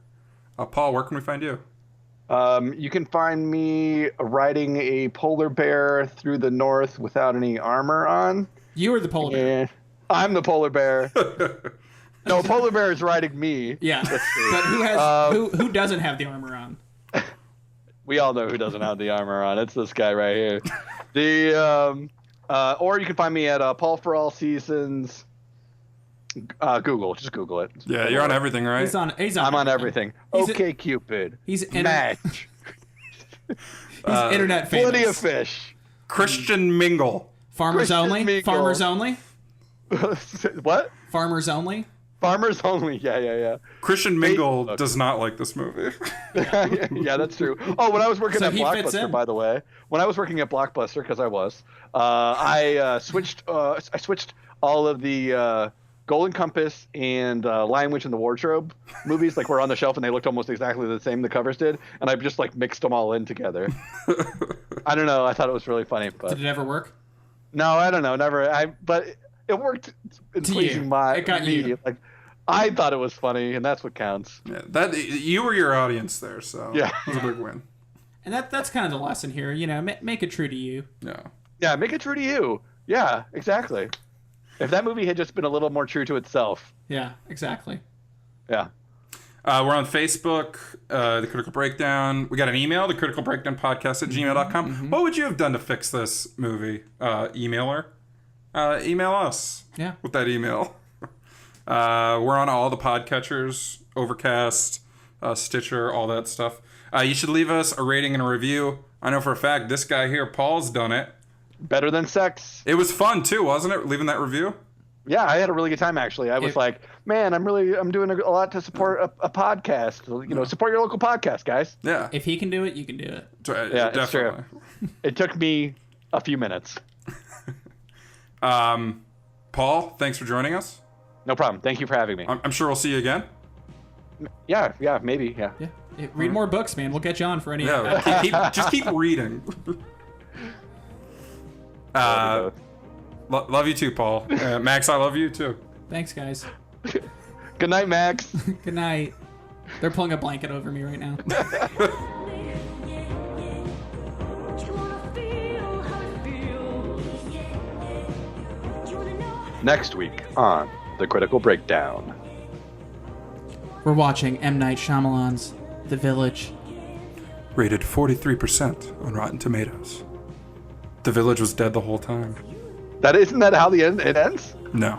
Paul, where can we find you? You can find me riding a polar bear through the north without any armor on. You are the polar bear. I'm the polar bear. No, polar bear is riding me. Yeah, but who doesn't have the armor on? We all know who doesn't have the armor on. It's this guy right here. Or you can find me at Paul4AllSeasons. Google, just Google it. Yeah, you're on everything, right? He's on. I'm on everything. Okay, Cupid. Match. He's internet famous. Plenty of fish. Christian Mingle. Farmers Christian only. Mingle. Farmers only. What? Farmers only. Farmers only. Yeah. Christian Mingle does not like this movie. Yeah, that's true. Oh, when I was working at Blockbuster, by the way, because I switched all of the Golden Compass and Lion Witch and the Wardrobe movies, like, were on the shelf, and they looked almost exactly the same, the covers did, and I just like mixed them all in together. I don't know. I thought it was really funny. But... Did it ever work? No, I don't know. Never. But it worked in pleasing me. Like, I thought it was funny, and that's what counts. Yeah, that you were your audience there, so yeah, it was a big win. And that's kind of the lesson here. You know, make it true to you. Yeah, make it true to you. Yeah, exactly. If that movie had just been a little more true to itself. Yeah, exactly. Yeah. We're on Facebook, The Critical Breakdown. We got an email, thecriticalbreakdownpodcast@gmail.com. Mm-hmm. What would you have done to fix this movie? Email her. Email us. Yeah. With that email. We're on all the podcatchers, Overcast, Stitcher, all that stuff. You should leave us a rating and a review. I know for a fact this guy here, Paul's done it. Better than sex. It was fun too, wasn't it? Leaving that review. Yeah, I had a really good time actually. I was like, man, I'm doing a lot to support a podcast. You know, support your local podcast, guys. Yeah. If he can do it, you can do it. Yeah, definitely. It's true. It took me a few minutes. Paul, thanks for joining us. No problem. Thank you for having me. I'm sure we'll see you again. Yeah, maybe. Yeah. Read more books, man. We'll get you on for any. Yeah, just keep reading. Love you too, Paul. Max, I love you too. Thanks, guys. Good night, Max. Good night. They're pulling a blanket over me right now. Next week on The Critical Breakdown. We're watching M. Night Shyamalan's The Village. Rated 43% on Rotten Tomatoes. The village was dead the whole time. Isn't that how it ends? No.